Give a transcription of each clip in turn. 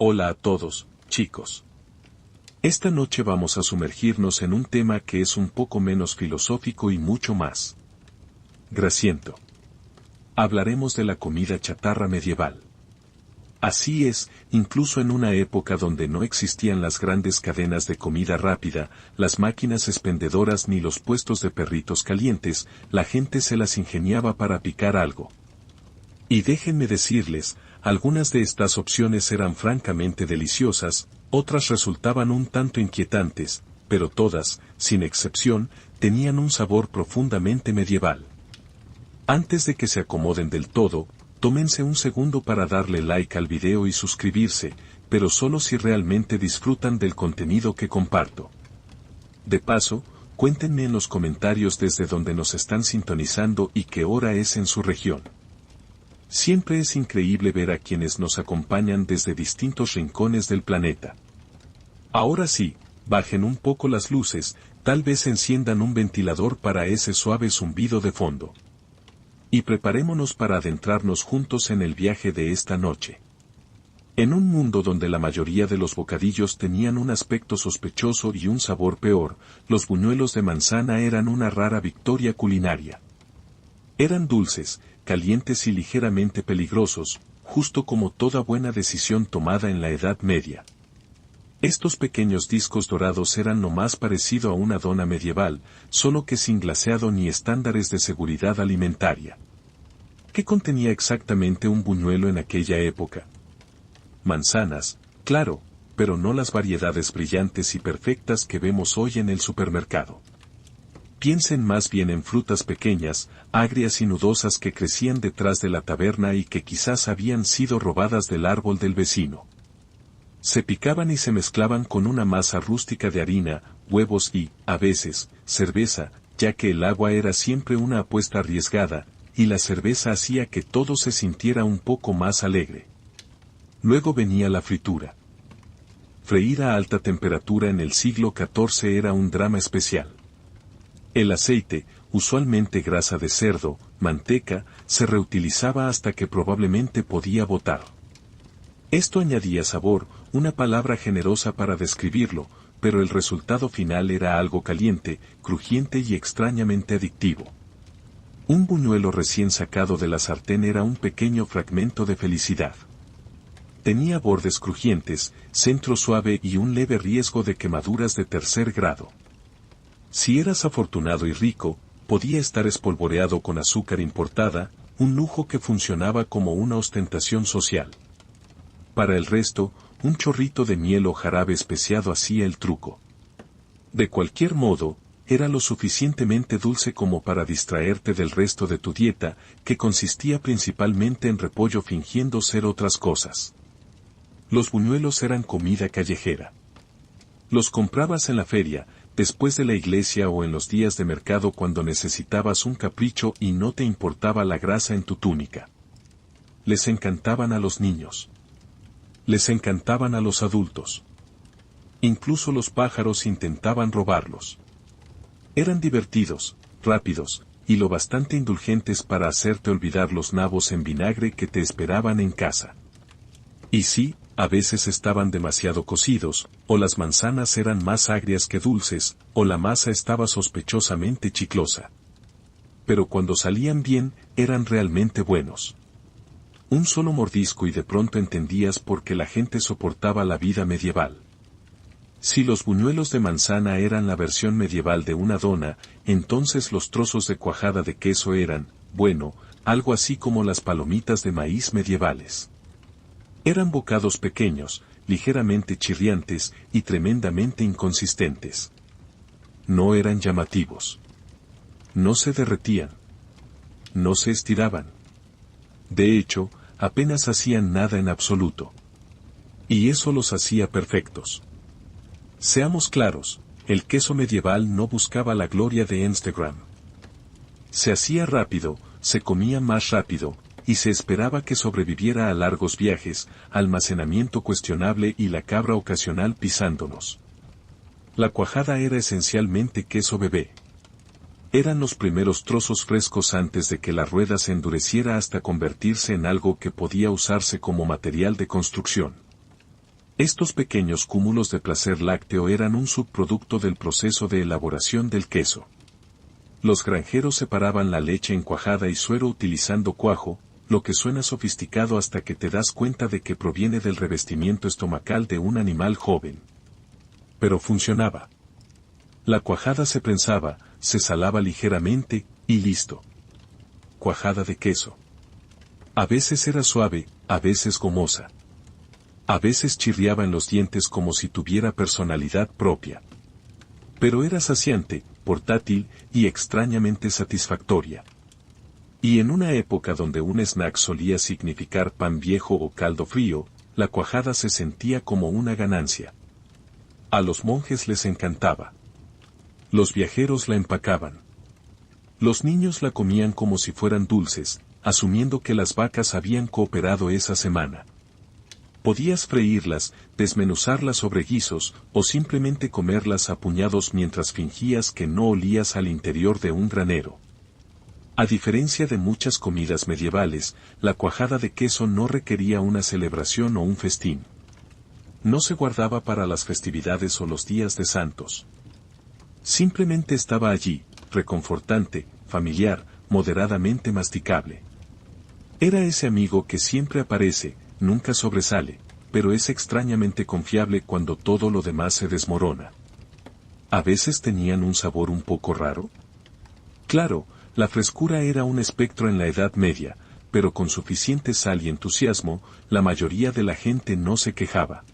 Hola a todos, chicos. Esta noche vamos a sumergirnos en un tema que es un poco menos filosófico y mucho más grasiento. Hablaremos de la comida chatarra medieval. Así es, incluso en una época donde no existían las grandes cadenas de comida rápida, las máquinas expendedoras ni los puestos de perritos calientes, la gente se las ingeniaba para picar algo. Y déjenme decirles, algunas de estas opciones eran francamente deliciosas, otras resultaban un tanto inquietantes, pero todas, sin excepción, tenían un sabor profundamente medieval. Antes de que se acomoden del todo, tómense un segundo para darle like al video y suscribirse, pero solo si realmente disfrutan del contenido que comparto. De paso, cuéntenme en los comentarios desde donde nos están sintonizando y qué hora es en su región. Siempre es increíble ver a quienes nos acompañan desde distintos rincones del planeta. Ahora sí, bajen un poco las luces, tal vez enciendan un ventilador para ese suave zumbido de fondo. Y preparémonos para adentrarnos juntos en el viaje de esta noche. En un mundo donde la mayoría de los bocadillos tenían un aspecto sospechoso y un sabor peor, los buñuelos de manzana eran una rara victoria culinaria. Eran dulces, calientes y ligeramente peligrosos, justo como toda buena decisión tomada en la Edad Media. Estos pequeños discos dorados eran lo más parecido a una dona medieval, solo que sin glaseado ni estándares de seguridad alimentaria. ¿Qué contenía exactamente un buñuelo en aquella época? Manzanas, claro, pero no las variedades brillantes y perfectas que vemos hoy en el supermercado. Piensen más bien en frutas pequeñas, agrias y nudosas que crecían detrás de la taberna y que quizás habían sido robadas del árbol del vecino. Se picaban y se mezclaban con una masa rústica de harina, huevos y, a veces, cerveza, ya que el agua era siempre una apuesta arriesgada, y la cerveza hacía que todo se sintiera un poco más alegre. Luego venía la fritura. Freír a alta temperatura en el siglo XIV era un drama especial. El aceite, usualmente grasa de cerdo, manteca, se reutilizaba hasta que probablemente podía botar. Esto añadía sabor, una palabra generosa para describirlo, pero el resultado final era algo caliente, crujiente y extrañamente adictivo. Un buñuelo recién sacado de la sartén era un pequeño fragmento de felicidad. Tenía bordes crujientes, centro suave y un leve riesgo de quemaduras de tercer grado. Si eras afortunado y rico, podía estar espolvoreado con azúcar importada, un lujo que funcionaba como una ostentación social. Para el resto, un chorrito de miel o jarabe especiado hacía el truco. De cualquier modo, era lo suficientemente dulce como para distraerte del resto de tu dieta, que consistía principalmente en repollo fingiendo ser otras cosas. Los buñuelos eran comida callejera. Los comprabas en la feria, después de la iglesia o en los días de mercado cuando necesitabas un capricho y no te importaba la grasa en tu túnica. Les encantaban a los niños. Les encantaban a los adultos. Incluso los pájaros intentaban robarlos. Eran divertidos, rápidos, y lo bastante indulgentes para hacerte olvidar los nabos en vinagre que te esperaban en casa. Y sí, a veces estaban demasiado cocidos, o las manzanas eran más agrias que dulces, o la masa estaba sospechosamente chiclosa. Pero cuando salían bien, eran realmente buenos. Un solo mordisco y de pronto entendías por qué la gente soportaba la vida medieval. Si los buñuelos de manzana eran la versión medieval de una dona, entonces los trozos de cuajada de queso eran, bueno, algo así como las palomitas de maíz medievales. Eran bocados pequeños, ligeramente chirriantes y tremendamente inconsistentes. No eran llamativos. No se derretían. No se estiraban. De hecho, apenas hacían nada en absoluto. Y eso los hacía perfectos. Seamos claros, el queso medieval no buscaba la gloria de Instagram. Se hacía rápido, se comía más rápido, y se esperaba que sobreviviera a largos viajes, almacenamiento cuestionable y la cabra ocasional pisándonos. La cuajada era esencialmente queso bebé. Eran los primeros trozos frescos antes de que la rueda se endureciera hasta convertirse en algo que podía usarse como material de construcción. Estos pequeños cúmulos de placer lácteo eran un subproducto del proceso de elaboración del queso. Los granjeros separaban la leche en cuajada y suero utilizando cuajo, lo que suena sofisticado hasta que te das cuenta de que proviene del revestimiento estomacal de un animal joven. Pero funcionaba. La cuajada se prensaba, se salaba ligeramente, y listo. Cuajada de queso. A veces era suave, a veces gomosa. A veces chirriaba en los dientes como si tuviera personalidad propia. Pero era saciante, portátil y extrañamente satisfactoria. Y en una época donde un snack solía significar pan viejo o caldo frío, la cuajada se sentía como una ganancia. A los monjes les encantaba. Los viajeros la empacaban. Los niños la comían como si fueran dulces, asumiendo que las vacas habían cooperado esa semana. Podías freírlas, desmenuzarlas sobre guisos, o simplemente comerlas a puñados mientras fingías que no olías al interior de un granero. A diferencia de muchas comidas medievales, la cuajada de queso no requería una celebración o un festín. No se guardaba para las festividades o los días de santos. Simplemente estaba allí, reconfortante, familiar, moderadamente masticable. Era ese amigo que siempre aparece, nunca sobresale, pero es extrañamente confiable cuando todo lo demás se desmorona. ¿A veces tenían un sabor un poco raro? Claro, la frescura era un espectro en la Edad Media, pero con suficiente sal y entusiasmo, la mayoría de la gente no se quejaba.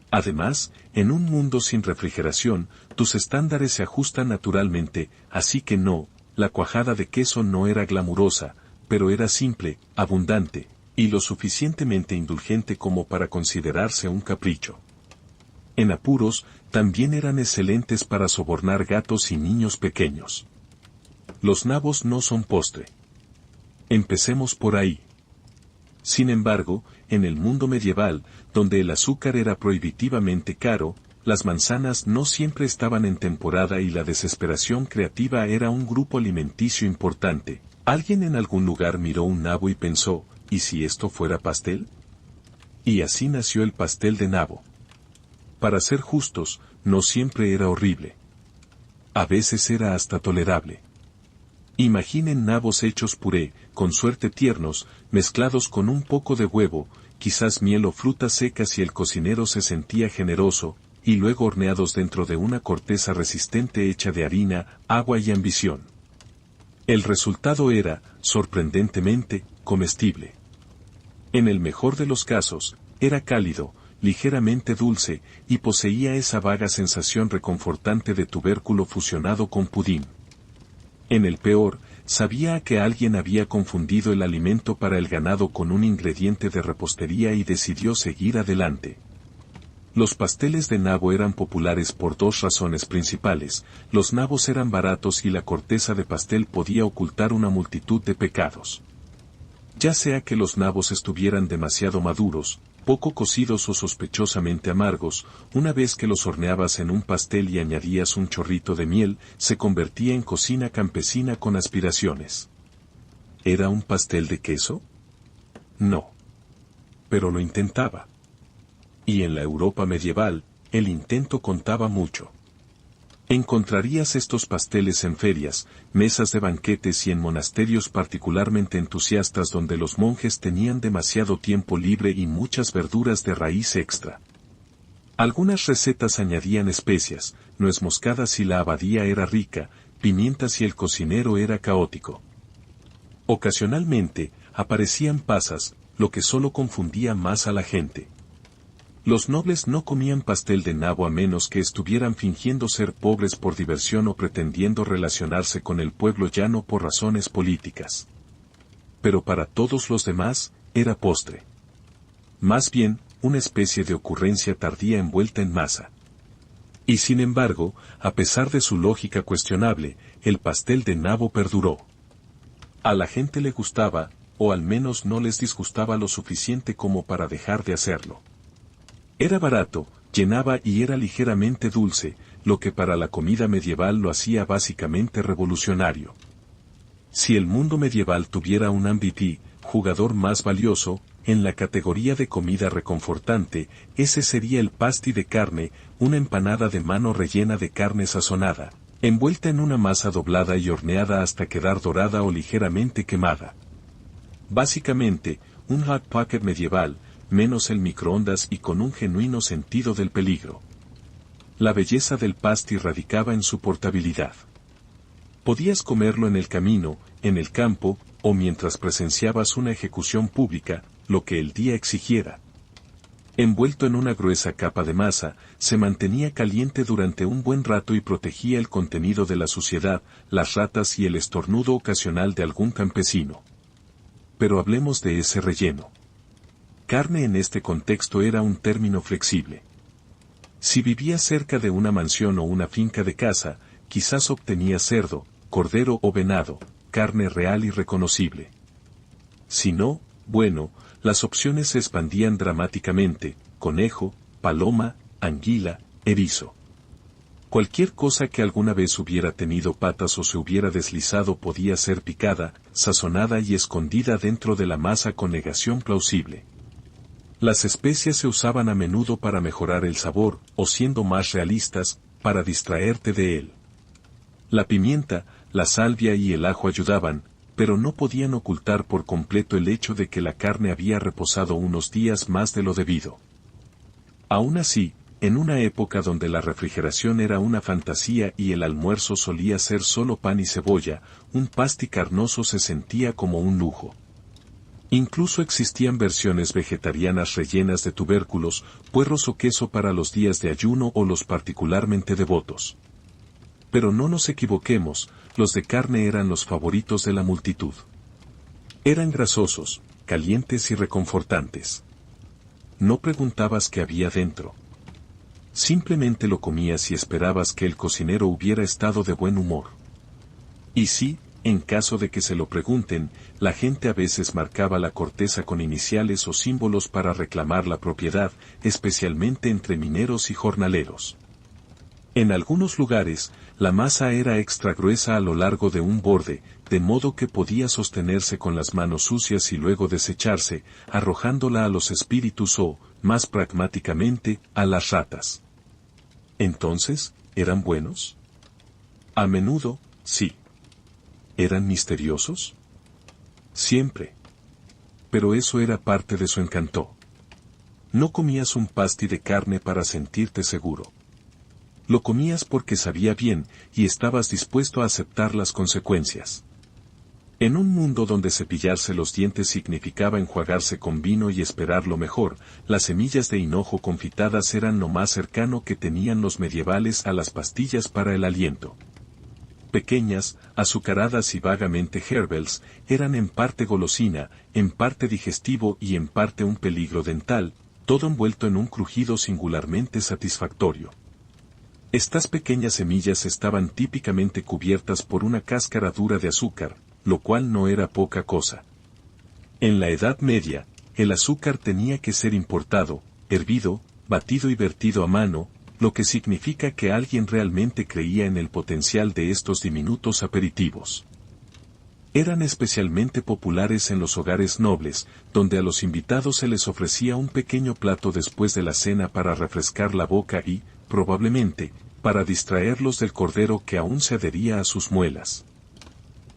Además, en un mundo sin refrigeración, tus estándares se ajustan naturalmente, así que no, la cuajada de queso no era glamurosa, pero era simple, abundante, y lo suficientemente indulgente como para considerarse un capricho. En apuros, también eran excelentes para sobornar gatos y niños pequeños. Los nabos no son postre. Empecemos por ahí. Sin embargo, en el mundo medieval, donde el azúcar era prohibitivamente caro, las manzanas no siempre estaban en temporada y la desesperación creativa era un grupo alimenticio importante. Alguien en algún lugar miró un nabo y pensó, ¿y si esto fuera pastel? Y así nació el pastel de nabo. Para ser justos, no siempre era horrible. A veces era hasta tolerable. Imaginen nabos hechos puré, con suerte tiernos, mezclados con un poco de huevo, quizás miel o frutas secas y el cocinero se sentía generoso, y luego horneados dentro de una corteza resistente hecha de harina, agua y ambición. El resultado era, sorprendentemente, comestible. En el mejor de los casos, era cálido, ligeramente dulce, y poseía esa vaga sensación reconfortante de tubérculo fusionado con pudín. En el peor, sabía a que alguien había confundido el alimento para el ganado con un ingrediente de repostería y decidió seguir adelante. Los pasteles de nabo eran populares por dos razones principales: los nabos eran baratos y la corteza de pastel podía ocultar una multitud de pecados. Ya sea que los nabos estuvieran demasiado maduros, poco cocidos o sospechosamente amargos, una vez que los horneabas en un pastel y añadías un chorrito de miel, se convertía en cocina campesina con aspiraciones. ¿Era un pastel de queso? No. Pero lo intentaba. Y en la Europa medieval, el intento contaba mucho. Encontrarías estos pasteles en ferias, mesas de banquetes y en monasterios particularmente entusiastas donde los monjes tenían demasiado tiempo libre y muchas verduras de raíz extra. Algunas recetas añadían especias, nuez moscada si la abadía era rica, pimientas si el cocinero era caótico. Ocasionalmente, aparecían pasas, lo que solo confundía más a la gente. Los nobles no comían pastel de nabo a menos que estuvieran fingiendo ser pobres por diversión o pretendiendo relacionarse con el pueblo llano por razones políticas. Pero para todos los demás, era postre. Más bien, una especie de ocurrencia tardía envuelta en masa. Y sin embargo, a pesar de su lógica cuestionable, el pastel de nabo perduró. A la gente le gustaba, o al menos no les disgustaba lo suficiente como para dejar de hacerlo. Era barato, llenaba y era ligeramente dulce, lo que para la comida medieval lo hacía básicamente revolucionario. Si el mundo medieval tuviera un MVP, jugador más valioso, en la categoría de comida reconfortante, ese sería el pasty de carne, una empanada de mano rellena de carne sazonada, envuelta en una masa doblada y horneada hasta quedar dorada o ligeramente quemada. Básicamente, un hot pocket medieval, menos el microondas y con un genuino sentido del peligro. La belleza del pasty radicaba en su portabilidad. Podías comerlo en el camino, en el campo, o mientras presenciabas una ejecución pública, lo que el día exigiera. Envuelto en una gruesa capa de masa, se mantenía caliente durante un buen rato y protegía el contenido de la suciedad, las ratas y el estornudo ocasional de algún campesino. Pero hablemos de ese relleno. Carne en este contexto era un término flexible. Si vivías cerca de una mansión o una finca de caza, quizás obtenías cerdo, cordero o venado, carne real y reconocible. Si no, bueno, las opciones se expandían dramáticamente: conejo, paloma, anguila, erizo. Cualquier cosa que alguna vez hubiera tenido patas o se hubiera deslizado podía ser picada, sazonada y escondida dentro de la masa con negación plausible. Las especias se usaban a menudo para mejorar el sabor, o siendo más realistas, para distraerte de él. La pimienta, la salvia y el ajo ayudaban, pero no podían ocultar por completo el hecho de que la carne había reposado unos días más de lo debido. Aún así, en una época donde la refrigeración era una fantasía y el almuerzo solía ser solo pan y cebolla, un pasty carnoso se sentía como un lujo. Incluso existían versiones vegetarianas rellenas de tubérculos, puerros o queso para los días de ayuno o los particularmente devotos. Pero no nos equivoquemos, los de carne eran los favoritos de la multitud. Eran grasosos, calientes y reconfortantes. No preguntabas qué había dentro. Simplemente lo comías y esperabas que el cocinero hubiera estado de buen humor. Y sí, en caso de que se lo pregunten, la gente a veces marcaba la corteza con iniciales o símbolos para reclamar la propiedad, especialmente entre mineros y jornaleros. En algunos lugares, la masa era extra gruesa a lo largo de un borde, de modo que podía sostenerse con las manos sucias y luego desecharse, arrojándola a los espíritus o, más pragmáticamente, a las ratas. Entonces, ¿eran buenos? A menudo, sí. ¿Eran misteriosos? Siempre. Pero eso era parte de su encanto. No comías un pasty de carne para sentirte seguro. Lo comías porque sabía bien y estabas dispuesto a aceptar las consecuencias. En un mundo donde cepillarse los dientes significaba enjuagarse con vino y esperar lo mejor, las semillas de hinojo confitadas eran lo más cercano que tenían los medievales a las pastillas para el aliento. Pequeñas, azucaradas y vagamente herbals, eran en parte golosina, en parte digestivo y en parte un peligro dental, todo envuelto en un crujido singularmente satisfactorio. Estas pequeñas semillas estaban típicamente cubiertas por una cáscara dura de azúcar, lo cual no era poca cosa. En la Edad Media, el azúcar tenía que ser importado, hervido, batido y vertido a mano, lo que significa que alguien realmente creía en el potencial de estos diminutos aperitivos. Eran especialmente populares en los hogares nobles, donde a los invitados se les ofrecía un pequeño plato después de la cena para refrescar la boca y, probablemente, para distraerlos del cordero que aún se adhería a sus muelas.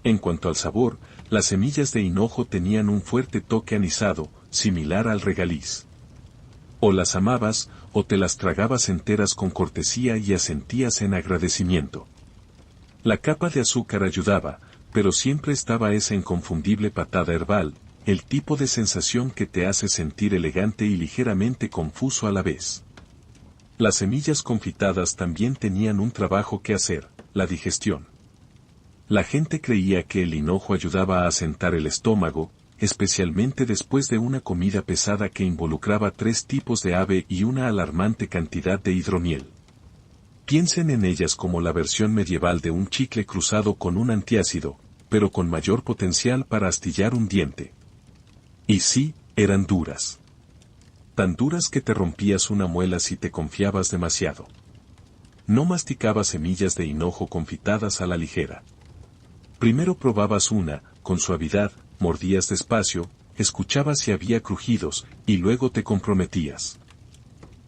En cuanto al sabor, las semillas de hinojo tenían un fuerte toque anisado, similar al regaliz. O las amabas, o te las tragabas enteras con cortesía y asentías en agradecimiento. La capa de azúcar ayudaba, pero siempre estaba esa inconfundible patada herbal, el tipo de sensación que te hace sentir elegante y ligeramente confuso a la vez. Las semillas confitadas también tenían un trabajo que hacer, la digestión. La gente creía que el hinojo ayudaba a asentar el estómago, especialmente después de una comida pesada que involucraba 3 tipos de ave y una alarmante cantidad de hidromiel. Piensen en ellas como la versión medieval de un chicle cruzado con un antiácido, pero con mayor potencial para astillar un diente. Y sí, eran duras. Tan duras que te rompías una muela si te confiabas demasiado. No masticabas semillas de hinojo confitadas a la ligera. Primero probabas una, con suavidad, mordías despacio, escuchabas si había crujidos, y luego te comprometías.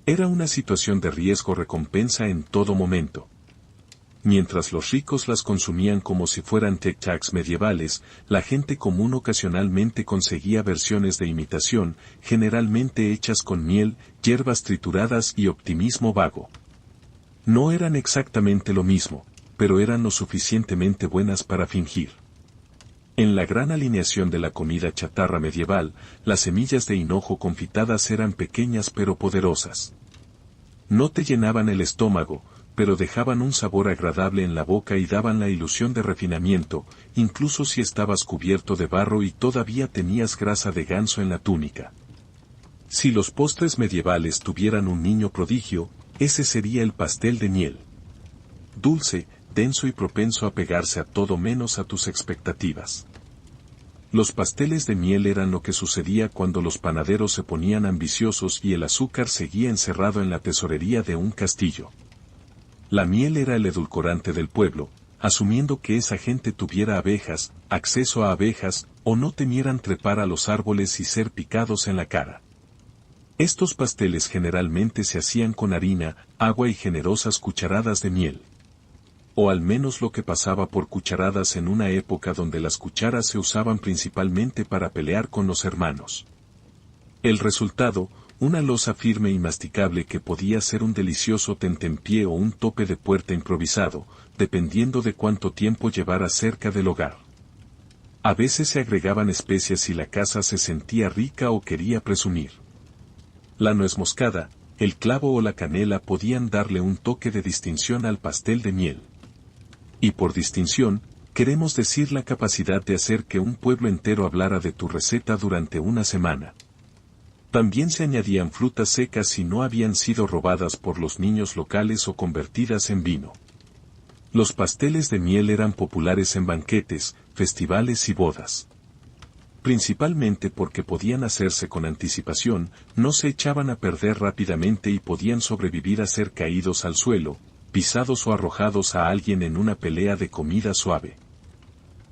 Era una situación de riesgo-recompensa en todo momento. Mientras los ricos las consumían como si fueran tic-tacs medievales, la gente común ocasionalmente conseguía versiones de imitación, generalmente hechas con miel, hierbas trituradas y optimismo vago. No eran exactamente lo mismo, pero eran lo suficientemente buenas para fingir. En la gran alineación de la comida chatarra medieval, las semillas de hinojo confitadas eran pequeñas pero poderosas. No te llenaban el estómago, pero dejaban un sabor agradable en la boca y daban la ilusión de refinamiento, incluso si estabas cubierto de barro y todavía tenías grasa de ganso en la túnica. Si los postres medievales tuvieran un niño prodigio, ese sería el pastel de miel. Dulce, denso y propenso a pegarse a todo menos a tus expectativas. Los pasteles de miel eran lo que sucedía cuando los panaderos se ponían ambiciosos y el azúcar seguía encerrado en la tesorería de un castillo. La miel era el edulcorante del pueblo, asumiendo que esa gente tuviera abejas, acceso a abejas, o no temieran trepar a los árboles y ser picados en la cara. Estos pasteles generalmente se hacían con harina, agua y generosas cucharadas de miel. O al menos lo que pasaba por cucharadas en una época donde las cucharas se usaban principalmente para pelear con los hermanos. El resultado, una losa firme y masticable que podía ser un delicioso tentempié o un tope de puerta improvisado, dependiendo de cuánto tiempo llevara cerca del hogar. A veces se agregaban especias si la casa se sentía rica o quería presumir. La nuez moscada, el clavo o la canela podían darle un toque de distinción al pastel de miel. Y por distinción, queremos decir la capacidad de hacer que un pueblo entero hablara de tu receta durante una semana. También se añadían frutas secas si no habían sido robadas por los niños locales o convertidas en vino. Los pasteles de miel eran populares en banquetes, festivales y bodas. Principalmente porque podían hacerse con anticipación, no se echaban a perder rápidamente y podían sobrevivir a ser caídos al suelo, pisados o arrojados a alguien en una pelea de comida suave.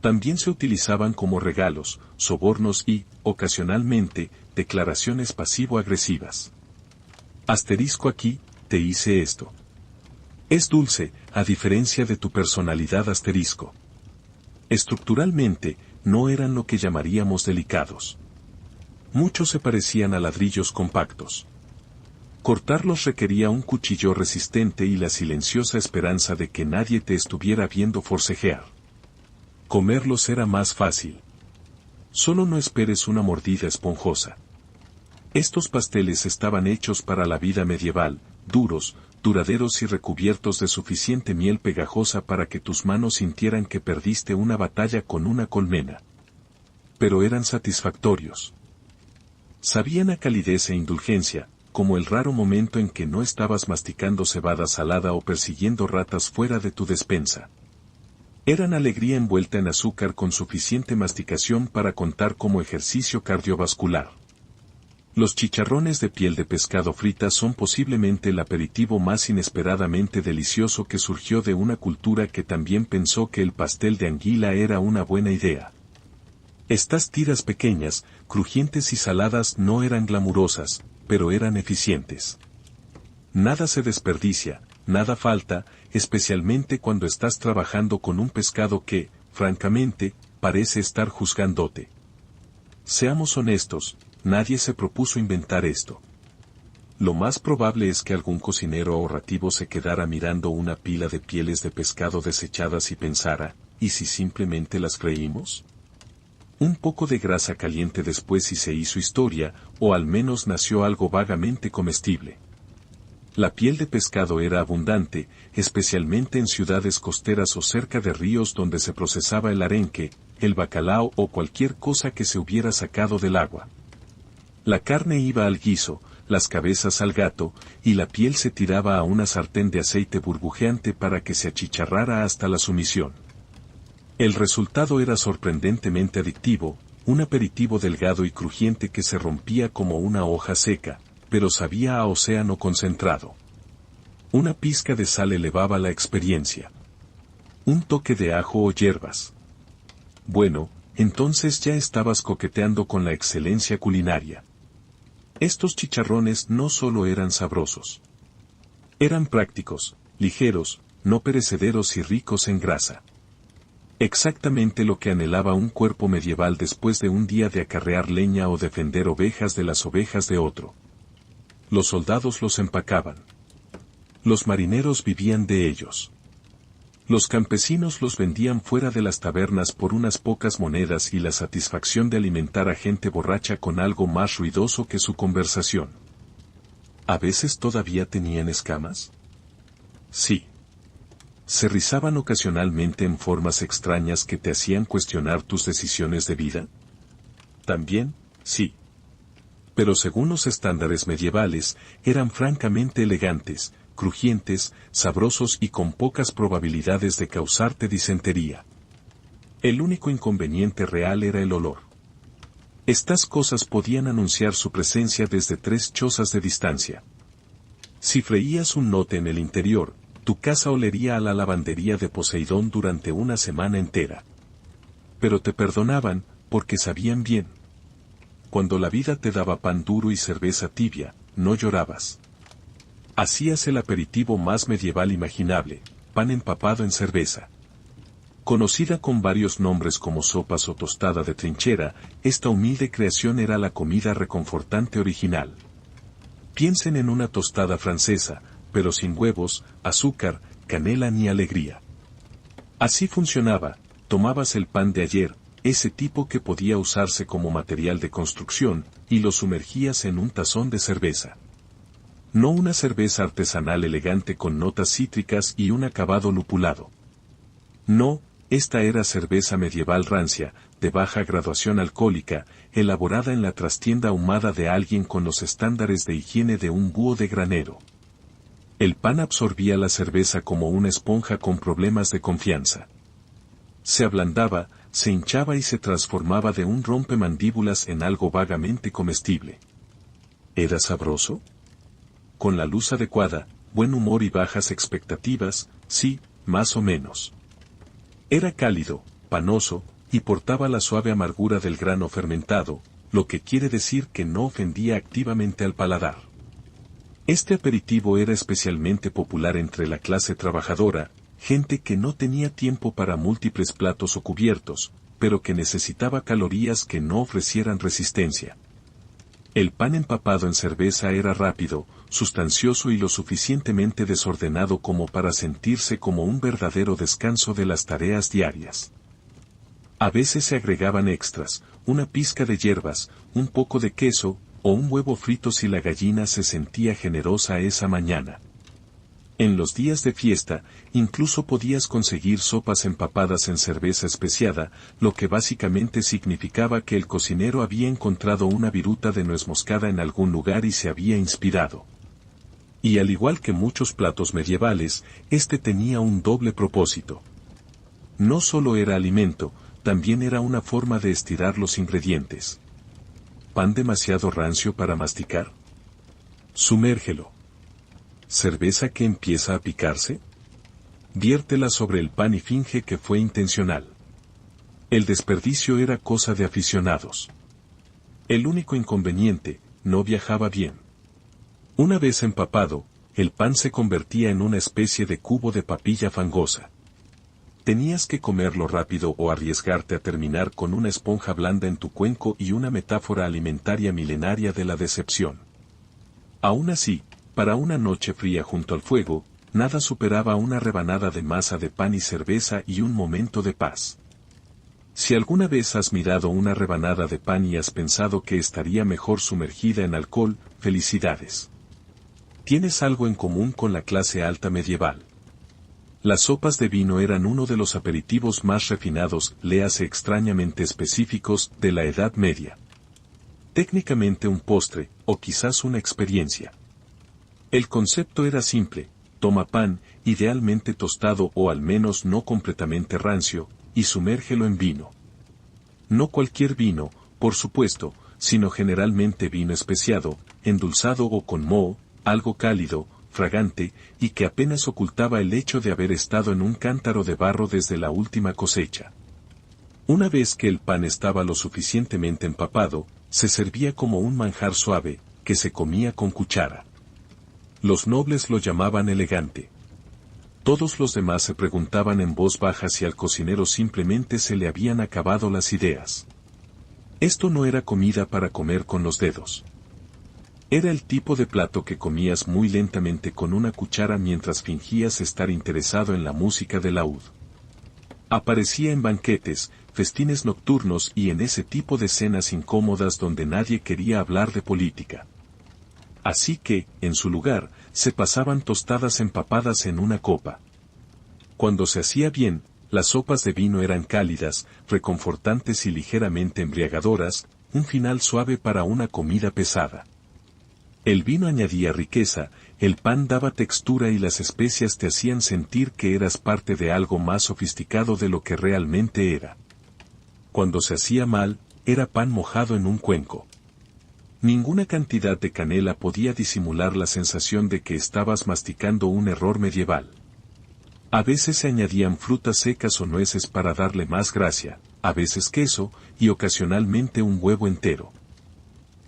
También se utilizaban como regalos, sobornos y, ocasionalmente, declaraciones pasivo-agresivas. Asterisco aquí, te hice esto. Es dulce, a diferencia de tu personalidad asterisco. Estructuralmente, no eran lo que llamaríamos delicados. Muchos se parecían a ladrillos compactos. Cortarlos requería un cuchillo resistente y la silenciosa esperanza de que nadie te estuviera viendo forcejear. Comerlos era más fácil. Solo no esperes una mordida esponjosa. Estos pasteles estaban hechos para la vida medieval, duros, duraderos y recubiertos de suficiente miel pegajosa para que tus manos sintieran que perdiste una batalla con una colmena. Pero eran satisfactorios. Sabían a calidez e indulgencia, como el raro momento en que no estabas masticando cebada salada o persiguiendo ratas fuera de tu despensa. Eran alegría envuelta en azúcar con suficiente masticación para contar como ejercicio cardiovascular. Los chicharrones de piel de pescado frita son posiblemente el aperitivo más inesperadamente delicioso que surgió de una cultura que también pensó que el pastel de anguila era una buena idea. Estas tiras pequeñas, crujientes y saladas no eran glamurosas, pero eran eficientes. Nada se desperdicia, nada falta, especialmente cuando estás trabajando con un pescado que, francamente, parece estar juzgándote. Seamos honestos, nadie se propuso inventar esto. Lo más probable es que algún cocinero ahorrativo se quedara mirando una pila de pieles de pescado desechadas y pensara, ¿y si simplemente las freímos? Un poco de grasa caliente después y se hizo historia, o al menos nació algo vagamente comestible. La piel de pescado era abundante, especialmente en ciudades costeras o cerca de ríos donde se procesaba el arenque, el bacalao o cualquier cosa que se hubiera sacado del agua. La carne iba al guiso, las cabezas al gato, y la piel se tiraba a una sartén de aceite burbujeante para que se achicharrara hasta la sumisión. El resultado era sorprendentemente adictivo, un aperitivo delgado y crujiente que se rompía como una hoja seca, pero sabía a océano concentrado. Una pizca de sal elevaba la experiencia. Un toque de ajo o hierbas. Bueno, entonces ya estabas coqueteando con la excelencia culinaria. Estos chicharrones no solo eran sabrosos. Eran prácticos, ligeros, no perecederos y ricos en grasa. Exactamente lo que anhelaba un cuerpo medieval después de un día de acarrear leña o defender ovejas de las ovejas de otro. Los soldados los empacaban. Los marineros vivían de ellos. Los campesinos los vendían fuera de las tabernas por unas pocas monedas y la satisfacción de alimentar a gente borracha con algo más ruidoso que su conversación. ¿A veces todavía tenían escamas? Sí. ¿Se rizaban ocasionalmente en formas extrañas que te hacían cuestionar tus decisiones de vida? También, sí. Pero según los estándares medievales, eran francamente elegantes, crujientes, sabrosos y con pocas probabilidades de causarte disentería. El único inconveniente real era el olor. Estas cosas podían anunciar su presencia desde 3 chozas de distancia. Si freías un note en el interior, tu casa olería a la lavandería de Poseidón durante una semana entera. Pero te perdonaban, porque sabían bien. Cuando la vida te daba pan duro y cerveza tibia, no llorabas. Hacías el aperitivo más medieval imaginable, pan empapado en cerveza. Conocida con varios nombres como sopas o tostada de trinchera, esta humilde creación era la comida reconfortante original. Piensen en una tostada francesa, pero sin huevos, azúcar, canela ni alegría. Así funcionaba, tomabas el pan de ayer, ese tipo que podía usarse como material de construcción, y lo sumergías en un tazón de cerveza. No una cerveza artesanal elegante con notas cítricas y un acabado lupulado. No, esta era cerveza medieval rancia, de baja graduación alcohólica, elaborada en la trastienda ahumada de alguien con los estándares de higiene de un búho de granero. El pan absorbía la cerveza como una esponja con problemas de confianza. Se ablandaba, se hinchaba y se transformaba de un rompemandíbulas en algo vagamente comestible. ¿Era sabroso? Con la luz adecuada, buen humor y bajas expectativas, sí, más o menos. Era cálido, panoso, y portaba la suave amargura del grano fermentado, lo que quiere decir que no ofendía activamente al paladar. Este aperitivo era especialmente popular entre la clase trabajadora, gente que no tenía tiempo para múltiples platos o cubiertos, pero que necesitaba calorías que no ofrecieran resistencia. El pan empapado en cerveza era rápido, sustancioso y lo suficientemente desordenado como para sentirse como un verdadero descanso de las tareas diarias. A veces se agregaban extras, una pizca de hierbas, un poco de queso, o un huevo frito si la gallina se sentía generosa esa mañana. En los días de fiesta, incluso podías conseguir sopas empapadas en cerveza especiada, lo que básicamente significaba que el cocinero había encontrado una viruta de nuez moscada en algún lugar y se había inspirado. Y al igual que muchos platos medievales, este tenía un doble propósito. No solo era alimento, también era una forma de estirar los ingredientes. ¿Pan demasiado rancio para masticar? Sumérgelo. ¿Cerveza que empieza a picarse? Viértela sobre el pan y finge que fue intencional. El desperdicio era cosa de aficionados. El único inconveniente, no viajaba bien. Una vez empapado, el pan se convertía en una especie de cubo de papilla fangosa. Tenías que comerlo rápido o arriesgarte a terminar con una esponja blanda en tu cuenco y una metáfora alimentaria milenaria de la decepción. Aún así, para una noche fría junto al fuego, nada superaba una rebanada de masa de pan y cerveza y un momento de paz. Si alguna vez has mirado una rebanada de pan y has pensado que estaría mejor sumergida en alcohol, felicidades. Tienes algo en común con la clase alta medieval. Las sopas de vino eran uno de los aperitivos más refinados, léase extrañamente específicos, de la Edad Media. Técnicamente un postre, o quizás una experiencia. El concepto era simple: toma pan, idealmente tostado o al menos no completamente rancio, y sumérgelo en vino. No cualquier vino, por supuesto, sino generalmente vino especiado, endulzado o con moho, algo cálido, fragante, y que apenas ocultaba el hecho de haber estado en un cántaro de barro desde la última cosecha. Una vez que el pan estaba lo suficientemente empapado, se servía como un manjar suave, que se comía con cuchara. Los nobles lo llamaban elegante. Todos los demás se preguntaban en voz baja si al cocinero simplemente se le habían acabado las ideas. Esto no era comida para comer con los dedos. Era el tipo de plato que comías muy lentamente con una cuchara mientras fingías estar interesado en la música del laúd. Aparecía en banquetes, festines nocturnos y en ese tipo de cenas incómodas donde nadie quería hablar de política. Así que, en su lugar, se pasaban tostadas empapadas en una copa. Cuando se hacía bien, las sopas de vino eran cálidas, reconfortantes y ligeramente embriagadoras, un final suave para una comida pesada. El vino añadía riqueza, el pan daba textura y las especias te hacían sentir que eras parte de algo más sofisticado de lo que realmente era. Cuando se hacía mal, era pan mojado en un cuenco. Ninguna cantidad de canela podía disimular la sensación de que estabas masticando un error medieval. A veces se añadían frutas secas o nueces para darle más gracia, a veces queso, y ocasionalmente un huevo entero.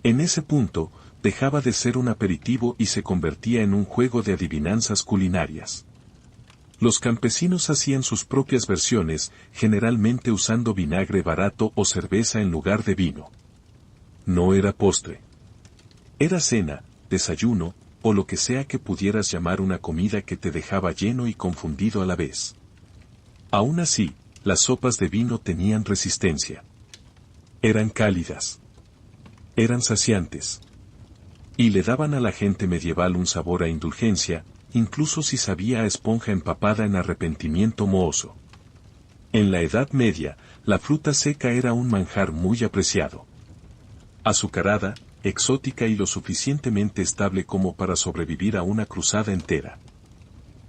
En ese punto, dejaba de ser un aperitivo y se convertía en un juego de adivinanzas culinarias. Los campesinos hacían sus propias versiones, generalmente usando vinagre barato o cerveza en lugar de vino. No era postre. Era cena, desayuno, o lo que sea que pudieras llamar una comida que te dejaba lleno y confundido a la vez. Aún así, las sopas de vino tenían resistencia. Eran cálidas. Eran saciantes. Y le daban a la gente medieval un sabor a indulgencia, incluso si sabía a esponja empapada en arrepentimiento mohoso. En la Edad Media, la fruta seca era un manjar muy apreciado. Azucarada, exótica y lo suficientemente estable como para sobrevivir a una cruzada entera.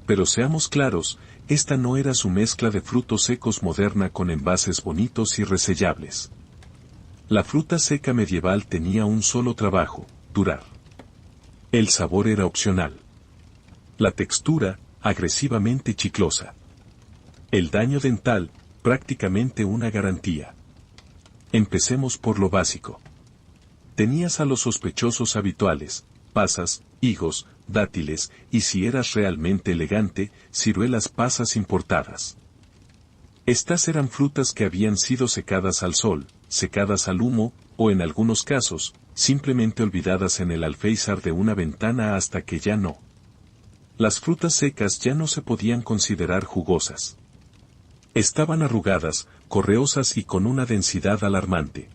Pero seamos claros, esta no era su mezcla de frutos secos moderna con envases bonitos y resellables. La fruta seca medieval tenía un solo trabajo, durar. El sabor era opcional. La textura, agresivamente chiclosa. El daño dental, prácticamente una garantía. Empecemos por lo básico. Tenías a los sospechosos habituales, pasas, higos, dátiles, y si eras realmente elegante, ciruelas pasas importadas. Estas eran frutas que habían sido secadas al sol, secadas al humo, o en algunos casos, simplemente olvidadas en el alféizar de una ventana hasta que ya no. Las frutas secas ya no se podían considerar jugosas. Estaban arrugadas, correosas y con una densidad alarmante.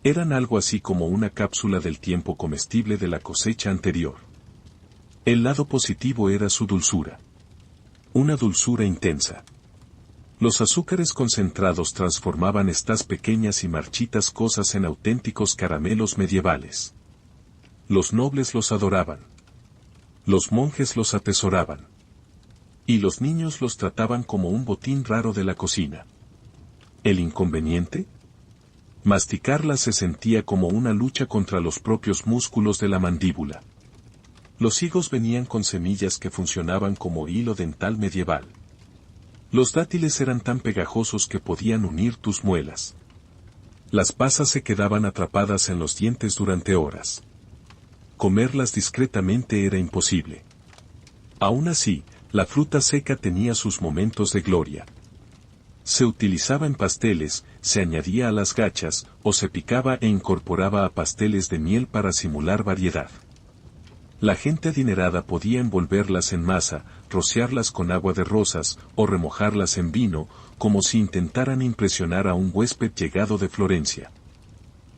Eran algo así como una cápsula del tiempo comestible de la cosecha anterior. El lado positivo era su dulzura. Una dulzura intensa. Los azúcares concentrados transformaban estas pequeñas y marchitas cosas en auténticos caramelos medievales. Los nobles los adoraban. Los monjes los atesoraban. Y los niños los trataban como un botín raro de la cocina. ¿El inconveniente? Masticarlas se sentía como una lucha contra los propios músculos de la mandíbula. Los higos venían con semillas que funcionaban como hilo dental medieval. Los dátiles eran tan pegajosos que podían unir tus muelas. Las pasas se quedaban atrapadas en los dientes durante horas. Comerlas discretamente era imposible. Aún así, la fruta seca tenía sus momentos de gloria. Se utilizaba en pasteles, se añadía a las gachas, o se picaba e incorporaba a pasteles de miel para simular variedad. La gente adinerada podía envolverlas en masa, rociarlas con agua de rosas, o remojarlas en vino, como si intentaran impresionar a un huésped llegado de Florencia.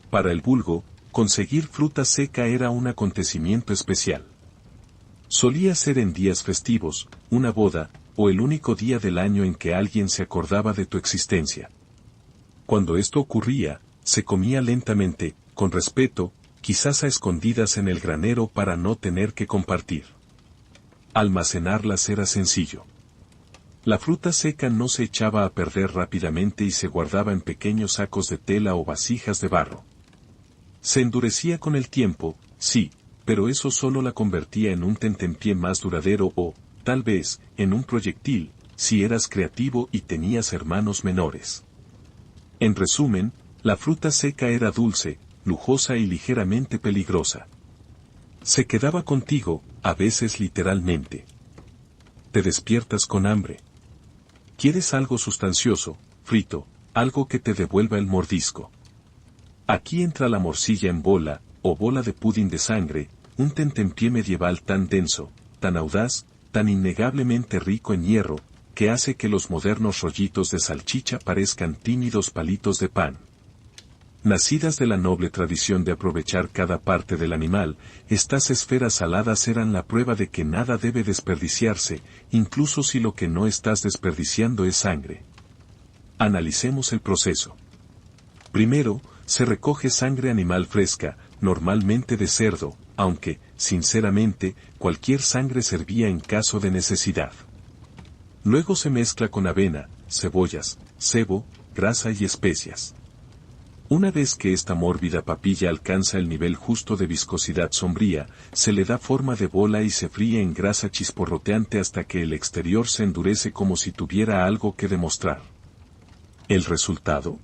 Para el vulgo, conseguir fruta seca era un acontecimiento especial. Solía ser en días festivos, una boda, o el único día del año en que alguien se acordaba de tu existencia. Cuando esto ocurría, se comía lentamente, con respeto, quizás a escondidas en el granero para no tener que compartir. Almacenarlas era sencillo. La fruta seca no se echaba a perder rápidamente y se guardaba en pequeños sacos de tela o vasijas de barro. Se endurecía con el tiempo, sí, pero eso solo la convertía en un tentempié más duradero o, tal vez, en un proyectil, si eras creativo y tenías hermanos menores. En resumen, la fruta seca era dulce, lujosa y ligeramente peligrosa. Se quedaba contigo, a veces literalmente. Te despiertas con hambre. Quieres algo sustancioso, frito, algo que te devuelva el mordisco. Aquí entra la morcilla en bola, o bola de pudín de sangre, un tentempié medieval tan denso, tan audaz, tan innegablemente rico en hierro, que hace que los modernos rollitos de salchicha parezcan tímidos palitos de pan. Nacidas de la noble tradición de aprovechar cada parte del animal, estas esferas saladas eran la prueba de que nada debe desperdiciarse, incluso si lo que no estás desperdiciando es sangre. Analicemos el proceso. Primero, se recoge sangre animal fresca, normalmente de cerdo, aunque, sinceramente, cualquier sangre servía en caso de necesidad. Luego se mezcla con avena, cebollas, cebo, grasa y especias. Una vez que esta mórbida papilla alcanza el nivel justo de viscosidad sombría, se le da forma de bola y se fríe en grasa chisporroteante hasta que el exterior se endurece como si tuviera algo que demostrar. ¿El resultado?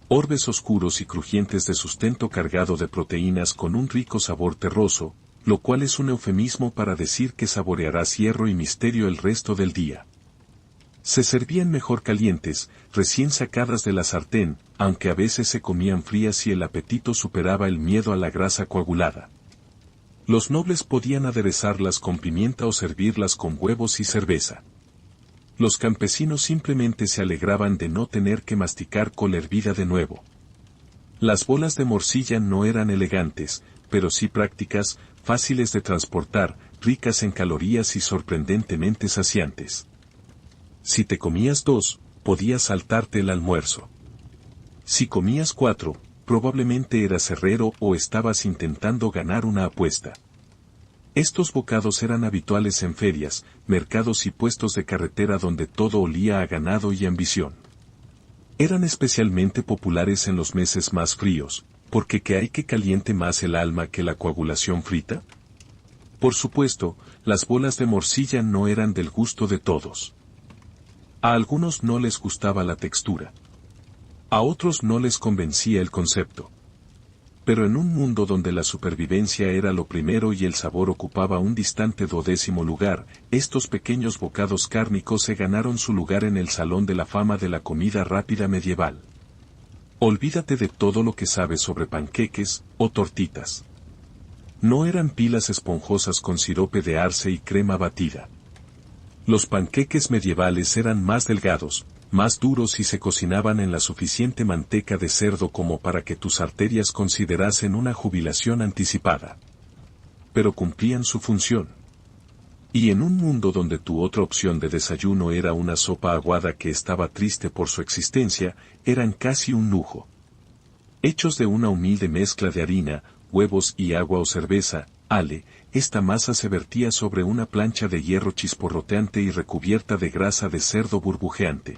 Orbes oscuros y crujientes de sustento cargado de proteínas con un rico sabor terroso, lo cual es un eufemismo para decir que saborearás hierro y misterio el resto del día. Se servían mejor calientes, recién sacadas de la sartén, aunque a veces se comían frías si el apetito superaba el miedo a la grasa coagulada. Los nobles podían aderezarlas con pimienta o servirlas con huevos y cerveza. Los campesinos simplemente se alegraban de no tener que masticar col hervida de nuevo. Las bolas de morcilla no eran elegantes, pero sí prácticas, fáciles de transportar, ricas en calorías y sorprendentemente saciantes. Si te comías 2, podías saltarte el almuerzo. Si comías 4, probablemente eras herrero o estabas intentando ganar una apuesta. Estos bocados eran habituales en ferias, mercados y puestos de carretera donde todo olía a ganado y ambición. Eran especialmente populares en los meses más fríos, porque ¿qué hay que caliente más el alma que la coagulación frita? Por supuesto, las bolas de morcilla no eran del gusto de todos. A algunos no les gustaba la textura. A otros no les convencía el concepto. Pero en un mundo donde la supervivencia era lo primero y el sabor ocupaba un distante 12º lugar, estos pequeños bocados cárnicos se ganaron su lugar en el salón de la fama de la comida rápida medieval. Olvídate de todo lo que sabes sobre panqueques o tortitas. No eran pilas esponjosas con sirope de arce y crema batida. Los panqueques medievales eran más delgados, más duros y se cocinaban en la suficiente manteca de cerdo como para que tus arterias considerasen una jubilación anticipada. Pero cumplían su función. Y en un mundo donde tu otra opción de desayuno era una sopa aguada que estaba triste por su existencia, eran casi un lujo. Hechos de una humilde mezcla de harina, huevos y agua o cerveza, esta masa se vertía sobre una plancha de hierro chisporroteante y recubierta de grasa de cerdo burbujeante.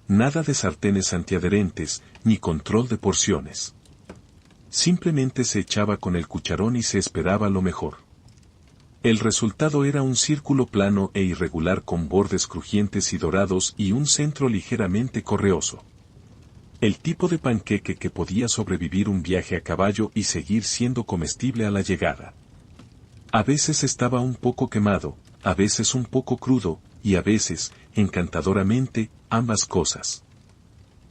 Nada de sartenes antiadherentes, ni control de porciones. Simplemente se echaba con el cucharón y se esperaba lo mejor. El resultado era un círculo plano e irregular con bordes crujientes y dorados y un centro ligeramente correoso. El tipo de panqueque que podía sobrevivir un viaje a caballo y seguir siendo comestible a la llegada. A veces estaba un poco quemado, a veces un poco crudo, y a veces, encantadoramente, ambas cosas.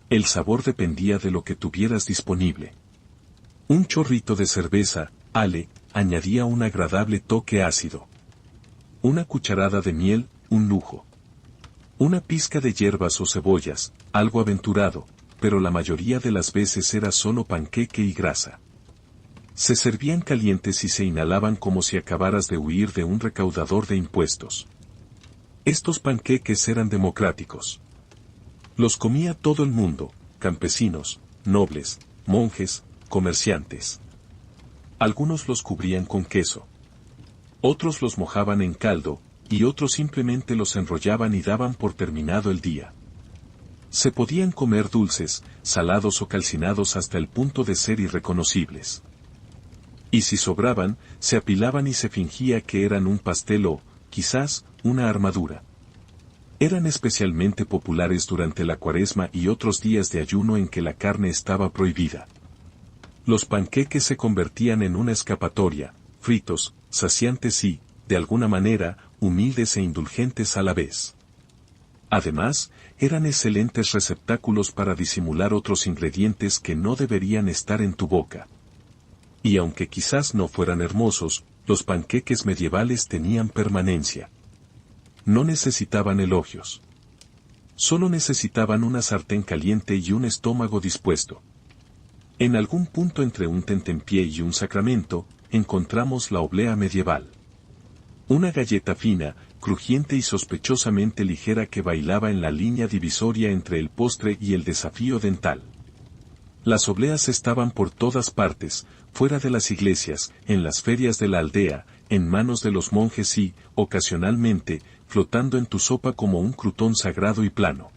El sabor dependía de lo que tuvieras disponible. Un chorrito de cerveza, añadía un agradable toque ácido. Una cucharada de miel, un lujo. Una pizca de hierbas o cebollas, algo aventurado, pero la mayoría de las veces era solo panqueque y grasa. Se servían calientes y se inhalaban como si acabaras de huir de un recaudador de impuestos. Estos panqueques eran democráticos. Los comía todo el mundo, campesinos, nobles, monjes, comerciantes. Algunos los cubrían con queso. Otros los mojaban en caldo, y otros simplemente los enrollaban y daban por terminado el día. Se podían comer dulces, salados o calcinados hasta el punto de ser irreconocibles. Y si sobraban, se apilaban y se fingía que eran un pastel o, quizás, una armadura. Eran especialmente populares durante la Cuaresma y otros días de ayuno en que la carne estaba prohibida. Los panqueques se convertían en una escapatoria, fritos, saciantes y, de alguna manera, humildes e indulgentes a la vez. Además, eran excelentes receptáculos para disimular otros ingredientes que no deberían estar en tu boca. Y aunque quizás no fueran hermosos, los panqueques medievales tenían permanencia. No necesitaban elogios. Solo necesitaban una sartén caliente y un estómago dispuesto. En algún punto entre un tentempié y un sacramento, encontramos la oblea medieval. Una galleta fina, crujiente y sospechosamente ligera que bailaba en la línea divisoria entre el postre y el desafío dental. Las obleas estaban por todas partes, fuera de las iglesias, en las ferias de la aldea, en manos de los monjes y, ocasionalmente, flotando en tu sopa como un crutón sagrado y plano.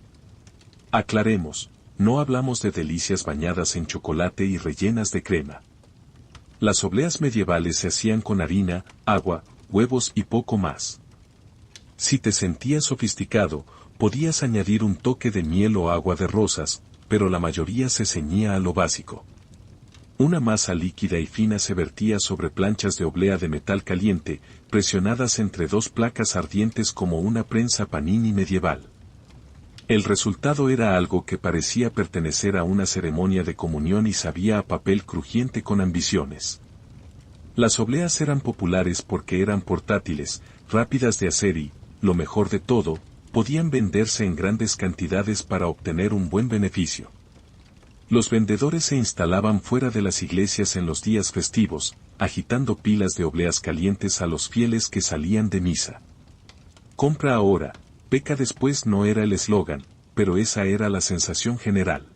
Aclaremos, no hablamos de delicias bañadas en chocolate y rellenas de crema. Las obleas medievales se hacían con harina, agua, huevos y poco más. Si te sentías sofisticado, podías añadir un toque de miel o agua de rosas, pero la mayoría se ceñía a lo básico. Una masa líquida y fina se vertía sobre planchas de oblea de metal caliente, presionadas entre dos placas ardientes como una prensa panini medieval. El resultado era algo que parecía pertenecer a una ceremonia de comunión y sabía a papel crujiente con ambiciones. Las obleas eran populares porque eran portátiles, rápidas de hacer y, lo mejor de todo, podían venderse en grandes cantidades para obtener un buen beneficio. Los vendedores se instalaban fuera de las iglesias en los días festivos, agitando pilas de obleas calientes a los fieles que salían de misa. Compra ahora, peca después no era el eslogan, pero esa era la sensación general.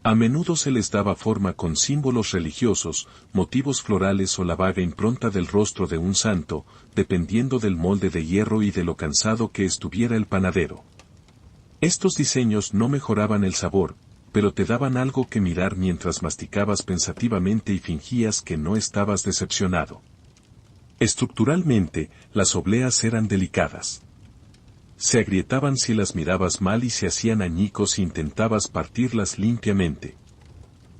A menudo se les daba forma con símbolos religiosos, motivos florales o la vaga impronta del rostro de un santo, dependiendo del molde de hierro y de lo cansado que estuviera el panadero. Estos diseños no mejoraban el sabor, pero te daban algo que mirar mientras masticabas pensativamente y fingías que no estabas decepcionado. Estructuralmente, las obleas eran delicadas. Se agrietaban si las mirabas mal y se hacían añicos si intentabas partirlas limpiamente.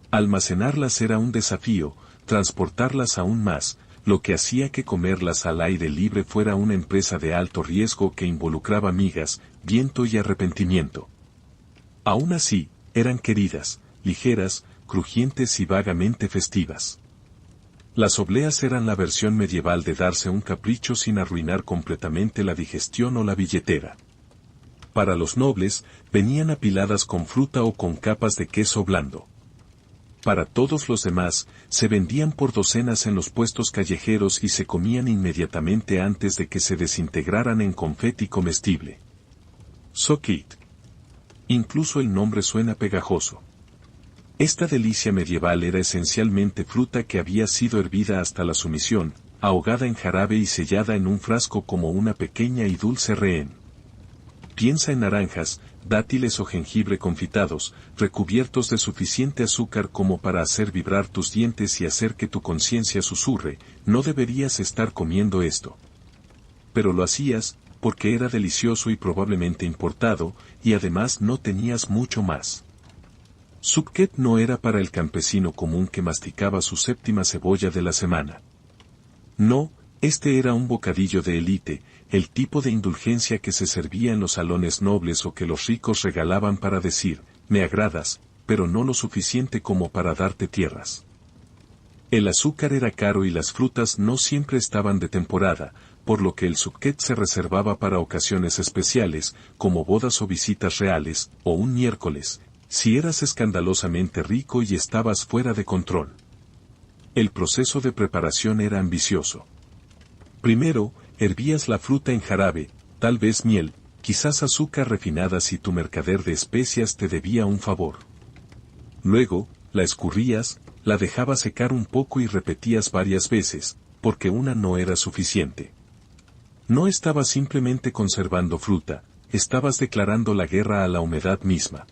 Almacenarlas era un desafío, transportarlas aún más, lo que hacía que comerlas al aire libre fuera una empresa de alto riesgo que involucraba migas, viento y arrepentimiento. Aún así, eran queridas, ligeras, crujientes y vagamente festivas. Las obleas eran la versión medieval de darse un capricho sin arruinar completamente la digestión o la billetera. Para los nobles, venían apiladas con fruta o con capas de queso blando. Para todos los demás, se vendían por docenas en los puestos callejeros y se comían inmediatamente antes de que se desintegraran en confeti comestible. Soak it. Incluso el nombre suena pegajoso. Esta delicia medieval era esencialmente fruta que había sido hervida hasta la sumisión, ahogada en jarabe y sellada en un frasco como una pequeña y dulce rehén. Piensa en naranjas, dátiles o jengibre confitados, recubiertos de suficiente azúcar como para hacer vibrar tus dientes y hacer que tu conciencia susurre, no deberías estar comiendo esto. Pero lo hacías, porque era delicioso y probablemente importado, y además no tenías mucho más. Subquet no era para el campesino común que masticaba su séptima cebolla de la semana. No, este era un bocadillo de élite, el tipo de indulgencia que se servía en los salones nobles o que los ricos regalaban para decir, me agradas, pero no lo suficiente como para darte tierras. El azúcar era caro y las frutas no siempre estaban de temporada, por lo que el subquet se reservaba para ocasiones especiales, como bodas o visitas reales, o un miércoles, si eras escandalosamente rico y estabas fuera de control. El proceso de preparación era ambicioso. Primero, hervías la fruta en jarabe, tal vez miel, quizás azúcar refinada si tu mercader de especias te debía un favor. Luego, la escurrías, la dejabas secar un poco y repetías varias veces, porque una no era suficiente. No estabas simplemente conservando fruta, estabas declarando la guerra a la humedad misma.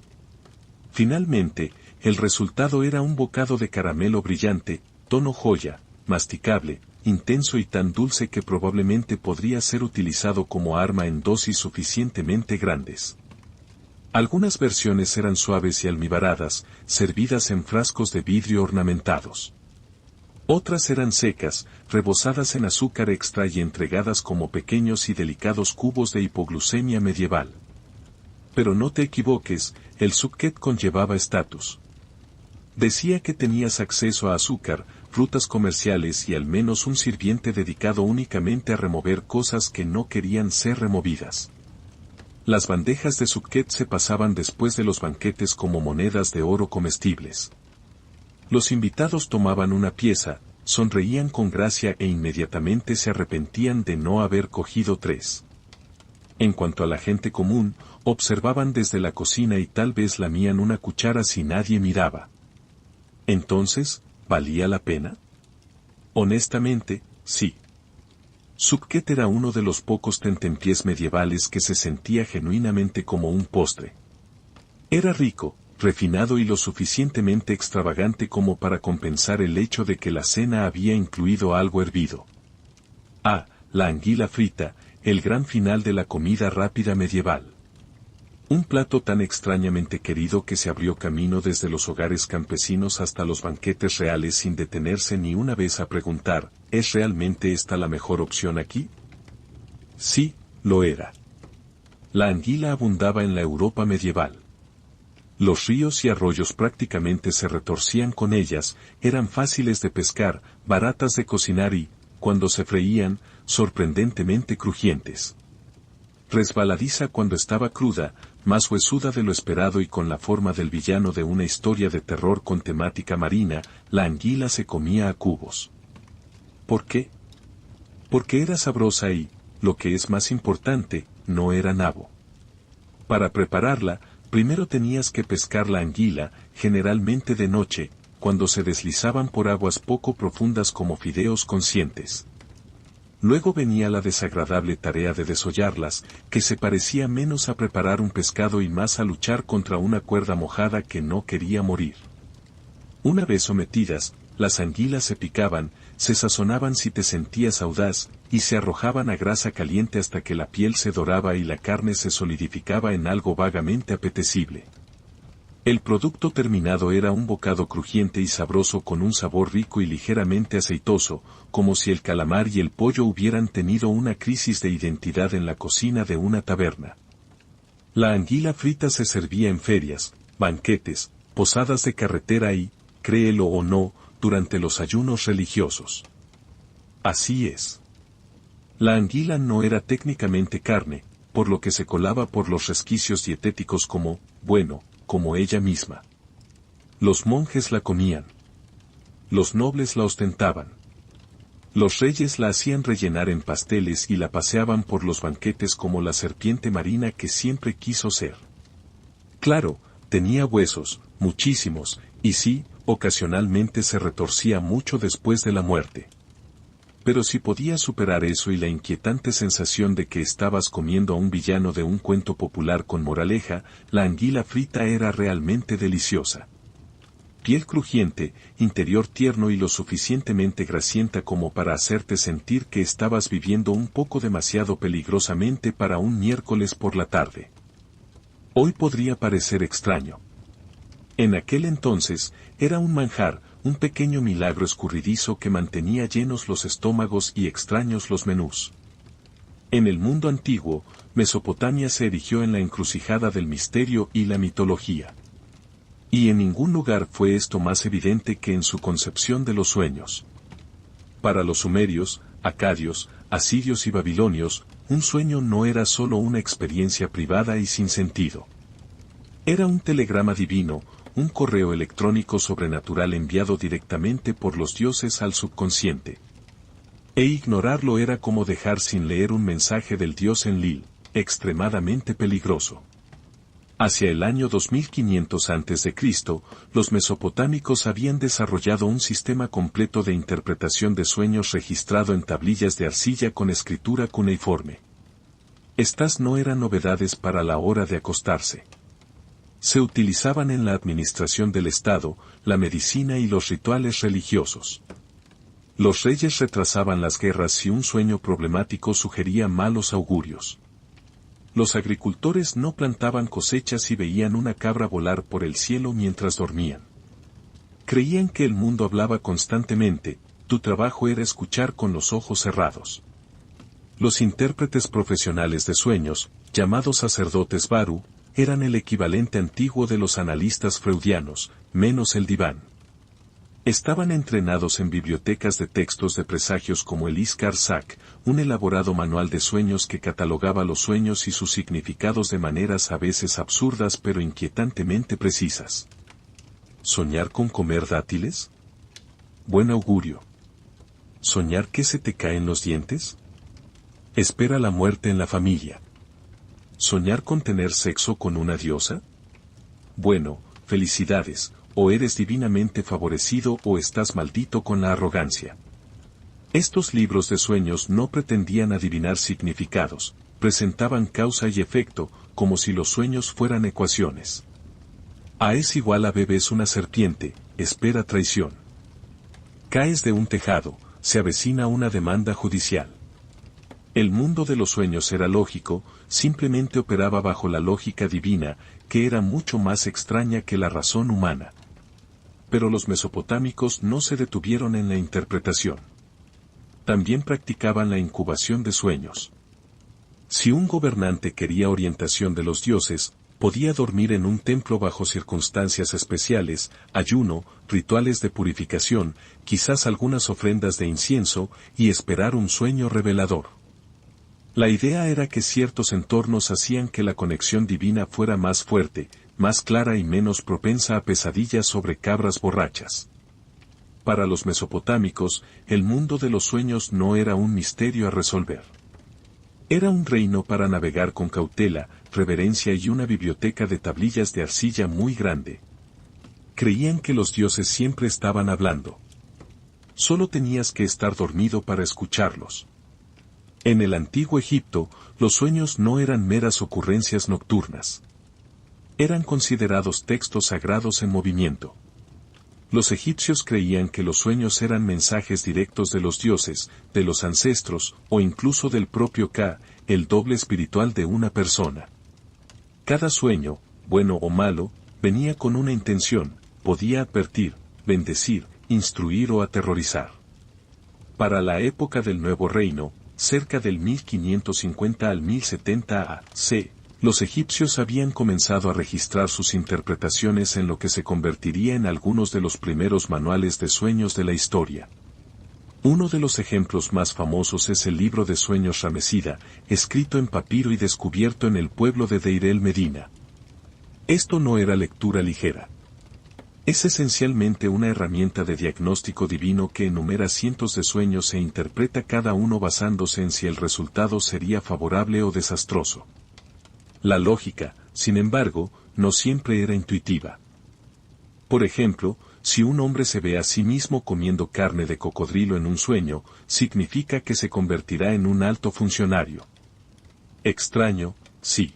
Finalmente, el resultado era un bocado de caramelo brillante, tono joya, masticable, intenso y tan dulce que probablemente podría ser utilizado como arma en dosis suficientemente grandes. Algunas versiones eran suaves y almibaradas, servidas en frascos de vidrio ornamentados. Otras eran secas, rebosadas en azúcar extra y entregadas como pequeños y delicados cubos de hipoglucemia medieval. Pero no te equivoques, el Sufquet conllevaba estatus. Decía que tenías acceso a azúcar, frutas comerciales y al menos un sirviente dedicado únicamente a remover cosas que no querían ser removidas. Las bandejas de Sufquet se pasaban después de los banquetes como monedas de oro comestibles. Los invitados tomaban una pieza, sonreían con gracia e inmediatamente se arrepentían de no haber cogido 3. En cuanto a la gente común, observaban desde la cocina y tal vez lamían una cuchara si nadie miraba. Entonces, ¿valía la pena? Honestamente, sí. Sufquet era uno de los pocos tentempiés medievales que se sentía genuinamente como un postre. Era rico, refinado y lo suficientemente extravagante como para compensar el hecho de que la cena había incluido algo hervido. La anguila frita, el gran final de la comida rápida medieval. Un plato tan extrañamente querido que se abrió camino desde los hogares campesinos hasta los banquetes reales sin detenerse ni una vez a preguntar, ¿es realmente esta la mejor opción aquí? Sí, lo era. La anguila abundaba en la Europa medieval. Los ríos y arroyos prácticamente se retorcían con ellas, eran fáciles de pescar, baratas de cocinar y, cuando se freían, sorprendentemente crujientes. Resbaladiza cuando estaba cruda, más huesuda de lo esperado y con la forma del villano de una historia de terror con temática marina, la anguila se comía a cubos. ¿Por qué? Porque era sabrosa y, lo que es más importante, no era nabo. Para prepararla, primero tenías que pescar la anguila, generalmente de noche, cuando se deslizaban por aguas poco profundas como fideos conscientes. Luego venía la desagradable tarea de desollarlas, que se parecía menos a preparar un pescado y más a luchar contra una cuerda mojada que no quería morir. Una vez sometidas, las anguilas se picaban, se sazonaban si te sentías audaz, y se arrojaban a grasa caliente hasta que la piel se doraba y la carne se solidificaba en algo vagamente apetecible. El producto terminado era un bocado crujiente y sabroso con un sabor rico y ligeramente aceitoso, como si el calamar y el pollo hubieran tenido una crisis de identidad en la cocina de una taberna. La anguila frita se servía en ferias, banquetes, posadas de carretera y, créelo o no, durante los ayunos religiosos. Así es. La anguila no era técnicamente carne, por lo que se colaba por los resquicios dietéticos como ella misma. Los monjes la comían. Los nobles la ostentaban. Los reyes la hacían rellenar en pasteles y la paseaban por los banquetes como la serpiente marina que siempre quiso ser. Claro, tenía huesos, muchísimos, y sí, ocasionalmente se retorcía mucho después de la muerte. Pero si podías superar eso y la inquietante sensación de que estabas comiendo a un villano de un cuento popular con moraleja, la anguila frita era realmente deliciosa. Piel crujiente, interior tierno y lo suficientemente grasienta como para hacerte sentir que estabas viviendo un poco demasiado peligrosamente para un miércoles por la tarde. Hoy podría parecer extraño. En aquel entonces, era un manjar, un pequeño milagro escurridizo que mantenía llenos los estómagos y extraños los menús. En el mundo antiguo, Mesopotamia se erigió en la encrucijada del misterio y la mitología. Y en ningún lugar fue esto más evidente que en su concepción de los sueños. Para los sumerios, acadios, asirios y babilonios, un sueño no era solo una experiencia privada y sin sentido. Era un telegrama divino, un correo electrónico sobrenatural enviado directamente por los dioses al subconsciente. E ignorarlo era como dejar sin leer un mensaje del dios Enlil, extremadamente peligroso. Hacia el año 2500 a.C., los mesopotámicos habían desarrollado un sistema completo de interpretación de sueños registrado en tablillas de arcilla con escritura cuneiforme. Estas no eran novedades para la hora de acostarse. Se utilizaban en la administración del Estado, la medicina y los rituales religiosos. Los reyes retrasaban las guerras si un sueño problemático sugería malos augurios. Los agricultores no plantaban cosechas y veían una cabra volar por el cielo mientras dormían. Creían que el mundo hablaba constantemente, tu trabajo era escuchar con los ojos cerrados. Los intérpretes profesionales de sueños, llamados sacerdotes Baru, eran el equivalente antiguo de los analistas freudianos, menos el diván. Estaban entrenados en bibliotecas de textos de presagios como el Iskar-Sak, un elaborado manual de sueños que catalogaba los sueños y sus significados de maneras a veces absurdas pero inquietantemente precisas. ¿Soñar con comer dátiles? Buen augurio. ¿Soñar que se te caen los dientes? Espera la muerte en la familia. ¿Soñar con tener sexo con una diosa? Bueno, felicidades, o eres divinamente favorecido o estás maldito con la arrogancia. Estos libros de sueños no pretendían adivinar significados, presentaban causa y efecto, como si los sueños fueran ecuaciones. A es igual a B ves una serpiente, espera traición. Caes de un tejado, se avecina una demanda judicial. El mundo de los sueños era lógico, simplemente operaba bajo la lógica divina, que era mucho más extraña que la razón humana. Pero los mesopotámicos no se detuvieron en la interpretación. También practicaban la incubación de sueños. Si un gobernante quería orientación de los dioses, podía dormir en un templo bajo circunstancias especiales, ayuno, rituales de purificación, quizás algunas ofrendas de incienso, y esperar un sueño revelador. La idea era que ciertos entornos hacían que la conexión divina fuera más fuerte, más clara y menos propensa a pesadillas sobre cabras borrachas. Para los mesopotámicos, el mundo de los sueños no era un misterio a resolver. Era un reino para navegar con cautela, reverencia y una biblioteca de tablillas de arcilla muy grande. Creían que los dioses siempre estaban hablando. Solo tenías que estar dormido para escucharlos. En el antiguo Egipto, los sueños no eran meras ocurrencias nocturnas. Eran considerados textos sagrados en movimiento. Los egipcios creían que los sueños eran mensajes directos de los dioses, de los ancestros, o incluso del propio Ka, el doble espiritual de una persona. Cada sueño, bueno o malo, venía con una intención, podía advertir, bendecir, instruir o aterrorizar. Para la época del Nuevo Reino, cerca del 1550 al 1070 a.C., los egipcios habían comenzado a registrar sus interpretaciones en lo que se convertiría en algunos de los primeros manuales de sueños de la historia. Uno de los ejemplos más famosos es el libro de sueños Ramesida, escrito en papiro y descubierto en el pueblo de Deir el-Medina. Esto no era lectura ligera. Es esencialmente una herramienta de diagnóstico divino que enumera cientos de sueños e interpreta cada uno basándose en si el resultado sería favorable o desastroso. La lógica, sin embargo, no siempre era intuitiva. Por ejemplo, si un hombre se ve a sí mismo comiendo carne de cocodrilo en un sueño, significa que se convertirá en un alto funcionario. Extraño, sí.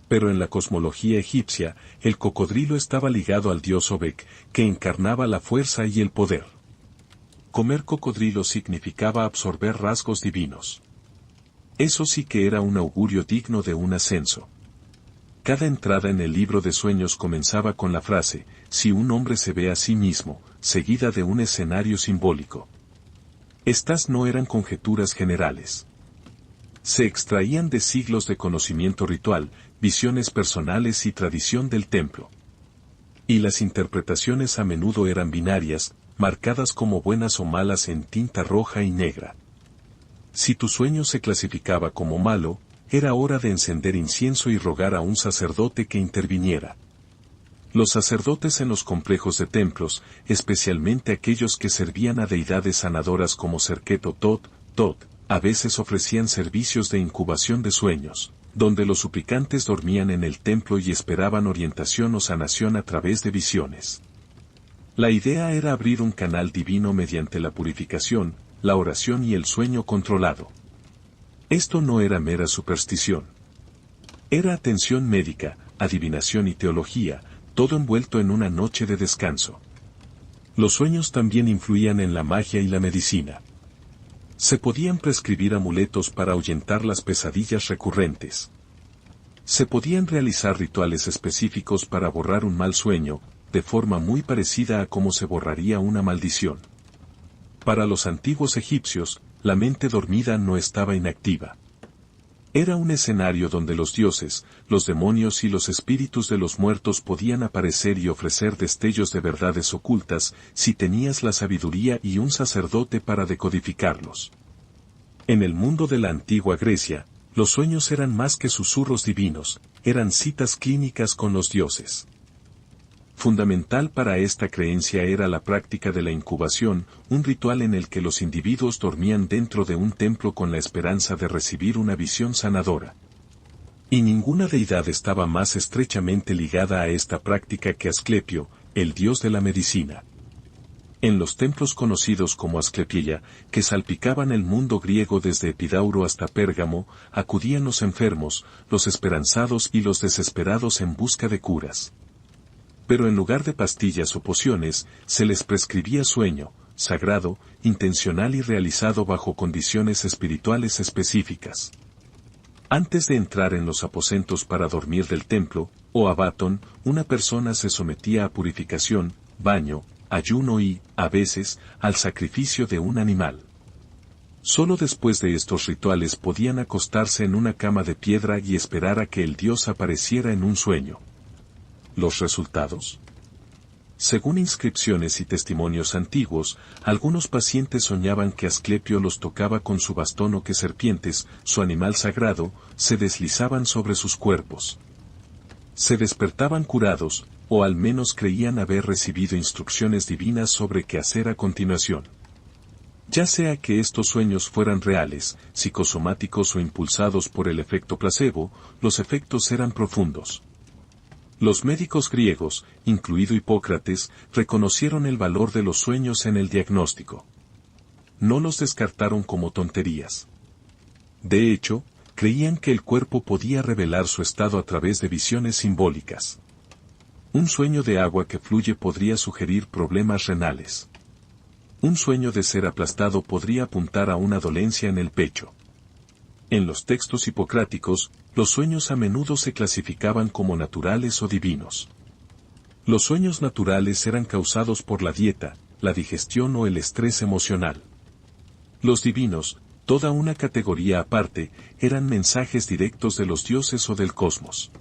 Pero en la cosmología egipcia, el cocodrilo estaba ligado al dios Obek, que encarnaba la fuerza y el poder. Comer cocodrilo significaba absorber rasgos divinos. Eso sí que era un augurio digno de un ascenso. Cada entrada en el libro de sueños comenzaba con la frase, si un hombre se ve a sí mismo, seguida de un escenario simbólico. Estas no eran conjeturas generales. Se extraían de siglos de conocimiento ritual, visiones personales y tradición del templo. Y las interpretaciones a menudo eran binarias, marcadas como buenas o malas en tinta roja y negra. Si tu sueño se clasificaba como malo, era hora de encender incienso y rogar a un sacerdote que interviniera. Los sacerdotes en los complejos de templos, especialmente aquellos que servían a deidades sanadoras como Serket o Tot, a veces ofrecían servicios de incubación de sueños, donde los suplicantes dormían en el templo y esperaban orientación o sanación a través de visiones. La idea era abrir un canal divino mediante la purificación, la oración y el sueño controlado. Esto no era mera superstición. Era atención médica, adivinación y teología, todo envuelto en una noche de descanso. Los sueños también influían en la magia y la medicina. Se podían prescribir amuletos para ahuyentar las pesadillas recurrentes. Se podían realizar rituales específicos para borrar un mal sueño, de forma muy parecida a cómo se borraría una maldición. Para los antiguos egipcios, la mente dormida no estaba inactiva. Era un escenario donde los dioses, los demonios y los espíritus de los muertos podían aparecer y ofrecer destellos de verdades ocultas si tenías la sabiduría y un sacerdote para decodificarlos. En el mundo de la antigua Grecia, los sueños eran más que susurros divinos, eran citas clínicas con los dioses. Fundamental para esta creencia era la práctica de la incubación, un ritual en el que los individuos dormían dentro de un templo con la esperanza de recibir una visión sanadora. Y ninguna deidad estaba más estrechamente ligada a esta práctica que Asclepio, el dios de la medicina. En los templos conocidos como Asclepia, que salpicaban el mundo griego desde Epidauro hasta Pérgamo, acudían los enfermos, los esperanzados y los desesperados en busca de curas. Pero en lugar de pastillas o pociones, se les prescribía sueño, sagrado, intencional y realizado bajo condiciones espirituales específicas. Antes de entrar en los aposentos para dormir del templo, o abatón, una persona se sometía a purificación, baño, ayuno y, a veces, al sacrificio de un animal. Solo después de estos rituales podían acostarse en una cama de piedra y esperar a que el dios apareciera en un sueño. ¿Los resultados? Según inscripciones y testimonios antiguos, algunos pacientes soñaban que Asclepio los tocaba con su bastón o que serpientes, su animal sagrado, se deslizaban sobre sus cuerpos. Se despertaban curados, o al menos creían haber recibido instrucciones divinas sobre qué hacer a continuación. Ya sea que estos sueños fueran reales, psicosomáticos o impulsados por el efecto placebo, los efectos eran profundos. Los médicos griegos, incluido Hipócrates, reconocieron el valor de los sueños en el diagnóstico. No los descartaron como tonterías. De hecho, creían que el cuerpo podía revelar su estado a través de visiones simbólicas. Un sueño de agua que fluye podría sugerir problemas renales. Un sueño de ser aplastado podría apuntar a una dolencia en el pecho. En los textos hipocráticos, los sueños a menudo se clasificaban como naturales o divinos. Los sueños naturales eran causados por la dieta, la digestión o el estrés emocional. Los divinos, toda una categoría aparte, eran mensajes directos de los dioses o del cosmos.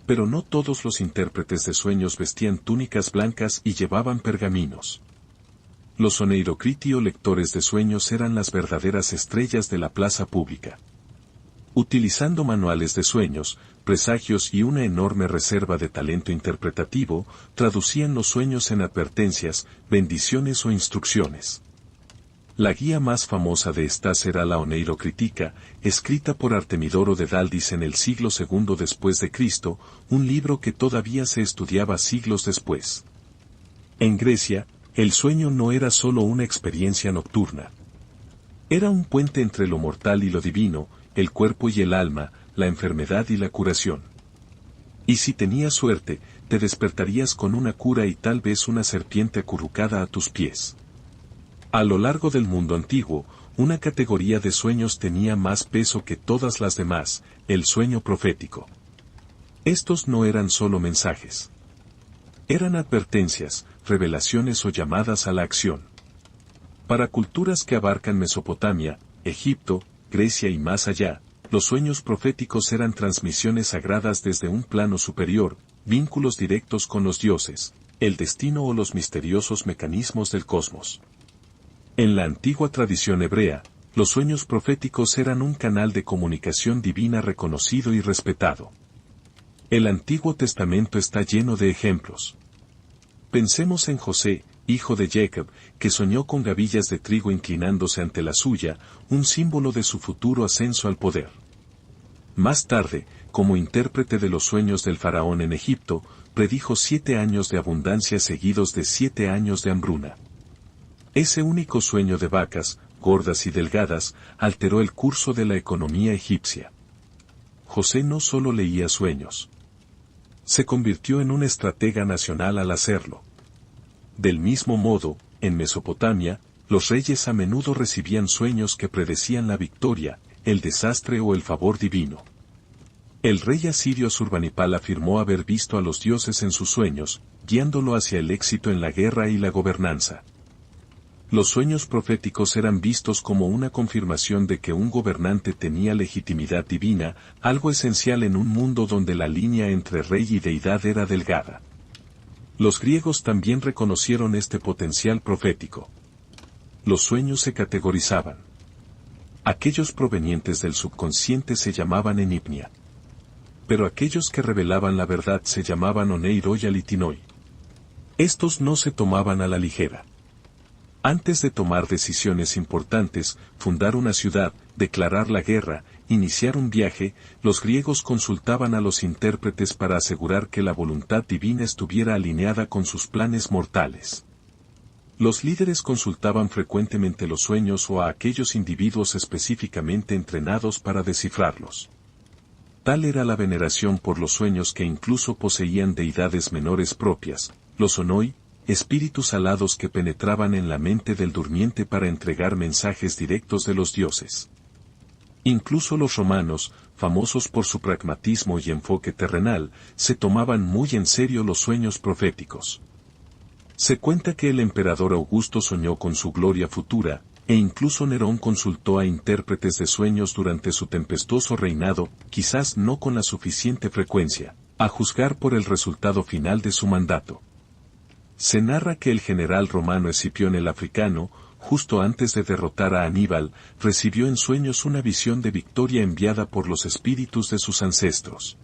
Pero no todos los intérpretes de sueños vestían túnicas blancas y llevaban pergaminos. Los oneirocriti o lectores de sueños eran las verdaderas estrellas de la plaza pública. Utilizando manuales de sueños, presagios y una enorme reserva de talento interpretativo, traducían los sueños en advertencias, bendiciones o instrucciones. La guía más famosa de estas era la Oneirocritica, escrita por Artemidoro de Daldis en el siglo II después de Cristo, un libro que todavía se estudiaba siglos después. En Grecia, el sueño no era solo una experiencia nocturna. Era un puente entre lo mortal y lo divino, el cuerpo y el alma, la enfermedad y la curación. Y si tenías suerte, te despertarías con una cura y tal vez una serpiente acurrucada a tus pies. A lo largo del mundo antiguo, una categoría de sueños tenía más peso que todas las demás, el sueño profético. Estos no eran solo mensajes. Eran advertencias, revelaciones o llamadas a la acción. Para culturas que abarcan Mesopotamia, Egipto, Grecia y más allá, los sueños proféticos eran transmisiones sagradas desde un plano superior, vínculos directos con los dioses, el destino o los misteriosos mecanismos del cosmos. En la antigua tradición hebrea, los sueños proféticos eran un canal de comunicación divina reconocido y respetado. El Antiguo Testamento está lleno de ejemplos. Pensemos en José, hijo de Jacob, que soñó con gavillas de trigo inclinándose ante la suya, un símbolo de su futuro ascenso al poder. Más tarde, como intérprete de los sueños del faraón en Egipto, predijo 7 años de abundancia seguidos de 7 años de hambruna. Ese único sueño de vacas, gordas y delgadas, alteró el curso de la economía egipcia. José no solo leía sueños. Se convirtió en un estratega nacional al hacerlo. Del mismo modo, en Mesopotamia, los reyes a menudo recibían sueños que predecían la victoria, el desastre o el favor divino. El rey asirio Asurbanipal afirmó haber visto a los dioses en sus sueños, guiándolo hacia el éxito en la guerra y la gobernanza. Los sueños proféticos eran vistos como una confirmación de que un gobernante tenía legitimidad divina, algo esencial en un mundo donde la línea entre rey y deidad era delgada. Los griegos también reconocieron este potencial profético. Los sueños se categorizaban. Aquellos provenientes del subconsciente se llamaban enipnia. Pero aquellos que revelaban la verdad se llamaban oneiroi alitinoi. Estos no se tomaban a la ligera. Antes de tomar decisiones importantes, fundar una ciudad, declarar la guerra, iniciar un viaje, los griegos consultaban a los intérpretes para asegurar que la voluntad divina estuviera alineada con sus planes mortales. Los líderes consultaban frecuentemente los sueños o a aquellos individuos específicamente entrenados para descifrarlos. Tal era la veneración por los sueños que incluso poseían deidades menores propias, los onoi, espíritus alados que penetraban en la mente del durmiente para entregar mensajes directos de los dioses. Incluso los romanos, famosos por su pragmatismo y enfoque terrenal, se tomaban muy en serio los sueños proféticos. Se cuenta que el emperador Augusto soñó con su gloria futura, e incluso Nerón consultó a intérpretes de sueños durante su tempestuoso reinado, quizás no con la suficiente frecuencia, a juzgar por el resultado final de su mandato. Se narra que el general romano Escipión el Africano, justo antes de derrotar a Aníbal, recibió en sueños una visión de victoria enviada por los espíritus de sus ancestros.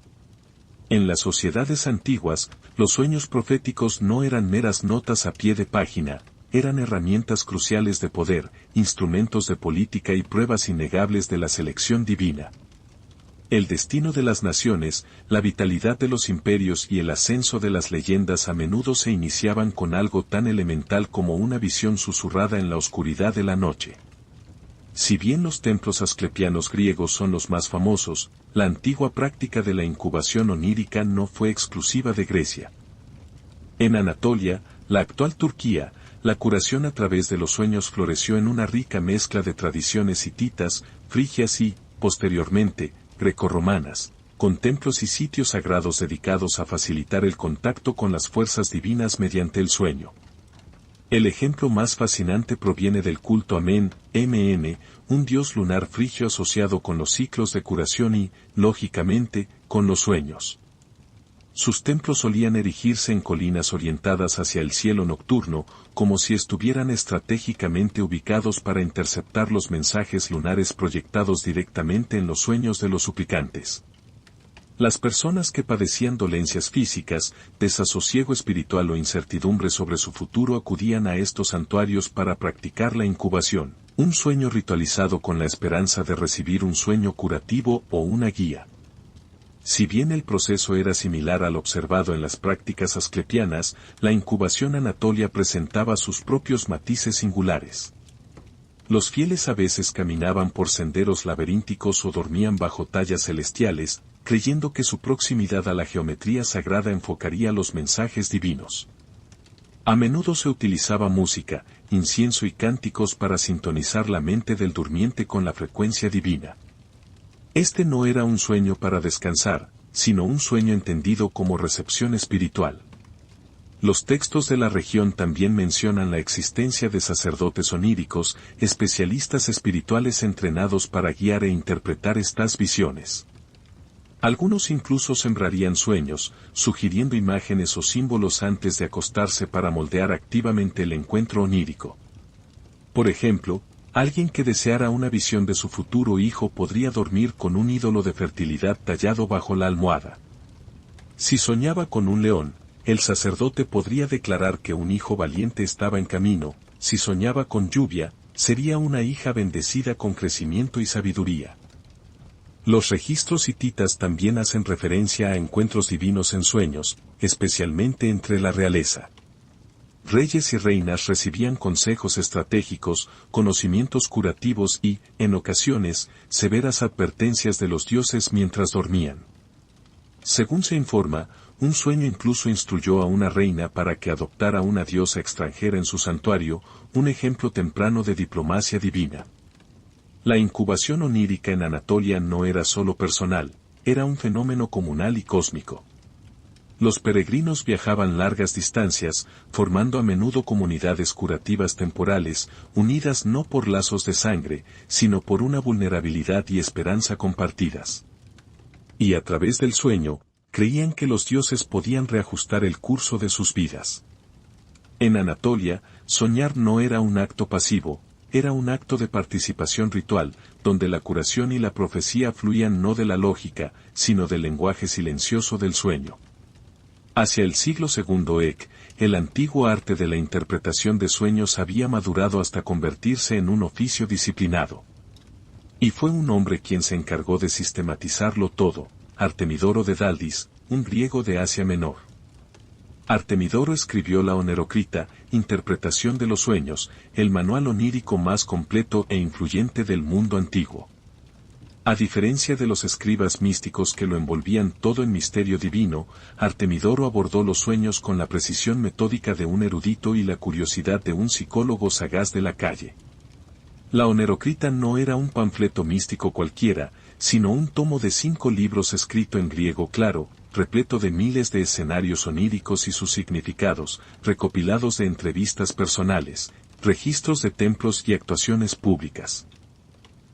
En las sociedades antiguas, los sueños proféticos no eran meras notas a pie de página, eran herramientas cruciales de poder, instrumentos de política y pruebas innegables de la selección divina. El destino de las naciones, la vitalidad de los imperios y el ascenso de las leyendas a menudo se iniciaban con algo tan elemental como una visión susurrada en la oscuridad de la noche. Si bien los templos asclepianos griegos son los más famosos, la antigua práctica de la incubación onírica no fue exclusiva de Grecia. En Anatolia, la actual Turquía, la curación a través de los sueños floreció en una rica mezcla de tradiciones hititas, frigias y, posteriormente, grecorromanas, con templos y sitios sagrados dedicados a facilitar el contacto con las fuerzas divinas mediante el sueño. El ejemplo más fascinante proviene del culto a Men, un dios lunar frigio asociado con los ciclos de curación y, lógicamente, con los sueños. Sus templos solían erigirse en colinas orientadas hacia el cielo nocturno, como si estuvieran estratégicamente ubicados para interceptar los mensajes lunares proyectados directamente en los sueños de los suplicantes. Las personas que padecían dolencias físicas, desasosiego espiritual o incertidumbre sobre su futuro acudían a estos santuarios para practicar la incubación, un sueño ritualizado con la esperanza de recibir un sueño curativo o una guía. Si bien el proceso era similar al observado en las prácticas asclepianas, la incubación anatolia presentaba sus propios matices singulares. Los fieles a veces caminaban por senderos laberínticos o dormían bajo tallas celestiales, creyendo que su proximidad a la geometría sagrada enfocaría los mensajes divinos. A menudo se utilizaba música, incienso y cánticos para sintonizar la mente del durmiente con la frecuencia divina. Este no era un sueño para descansar, sino un sueño entendido como recepción espiritual. Los textos de la región también mencionan la existencia de sacerdotes oníricos, especialistas espirituales entrenados para guiar e interpretar estas visiones. Algunos incluso sembrarían sueños, sugiriendo imágenes o símbolos antes de acostarse para moldear activamente el encuentro onírico. Por ejemplo, alguien que deseara una visión de su futuro hijo podría dormir con un ídolo de fertilidad tallado bajo la almohada. Si soñaba con un león, el sacerdote podría declarar que un hijo valiente estaba en camino. Si soñaba con lluvia, sería una hija bendecida con crecimiento y sabiduría. Los registros hititas también hacen referencia a encuentros divinos en sueños, especialmente entre la realeza. Reyes y reinas recibían consejos estratégicos, conocimientos curativos y, en ocasiones, severas advertencias de los dioses mientras dormían. Según se informa, un sueño incluso instruyó a una reina para que adoptara una diosa extranjera en su santuario, un ejemplo temprano de diplomacia divina. La incubación onírica en Anatolia no era solo personal, era un fenómeno comunal y cósmico. Los peregrinos viajaban largas distancias, formando a menudo comunidades curativas temporales, unidas no por lazos de sangre, sino por una vulnerabilidad y esperanza compartidas. Y a través del sueño, creían que los dioses podían reajustar el curso de sus vidas. En Anatolia, soñar no era un acto pasivo, era un acto de participación ritual, donde la curación y la profecía fluían no de la lógica, sino del lenguaje silencioso del sueño. Hacia el siglo II EC, el antiguo arte de la interpretación de sueños había madurado hasta convertirse en un oficio disciplinado. Y fue un hombre quien se encargó de sistematizarlo todo, Artemidoro de Daldis, un griego de Asia Menor. Artemidoro escribió la Onerocrita, Interpretación de los Sueños, el manual onírico más completo e influyente del mundo antiguo. A diferencia de los escribas místicos que lo envolvían todo en misterio divino, Artemidoro abordó los sueños con la precisión metódica de un erudito y la curiosidad de un psicólogo sagaz de la calle. La Onerocrita no era un panfleto místico cualquiera, sino un tomo de 5 libros escrito en griego claro, repleto de miles de escenarios oníricos y sus significados, recopilados de entrevistas personales, registros de templos y actuaciones públicas.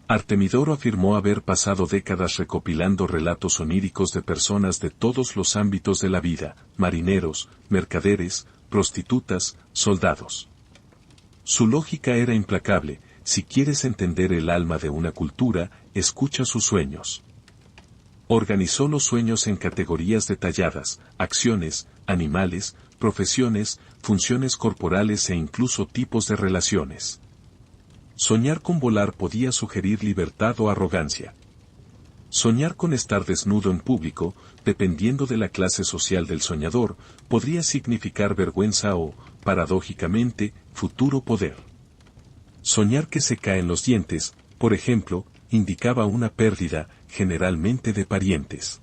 Artemidoro afirmó haber pasado décadas recopilando relatos oníricos de personas de todos los ámbitos de la vida, marineros, mercaderes, prostitutas, soldados. Su lógica era implacable: si quieres entender el alma de una cultura, escucha sus sueños. Organizó los sueños en categorías detalladas: acciones, animales, profesiones, funciones corporales e incluso tipos de relaciones. Soñar con volar podía sugerir libertad o arrogancia. Soñar con estar desnudo en público, dependiendo de la clase social del soñador, podría significar vergüenza o, paradójicamente, futuro poder. Soñar que se caen los dientes, por ejemplo, indicaba una pérdida, generalmente de parientes.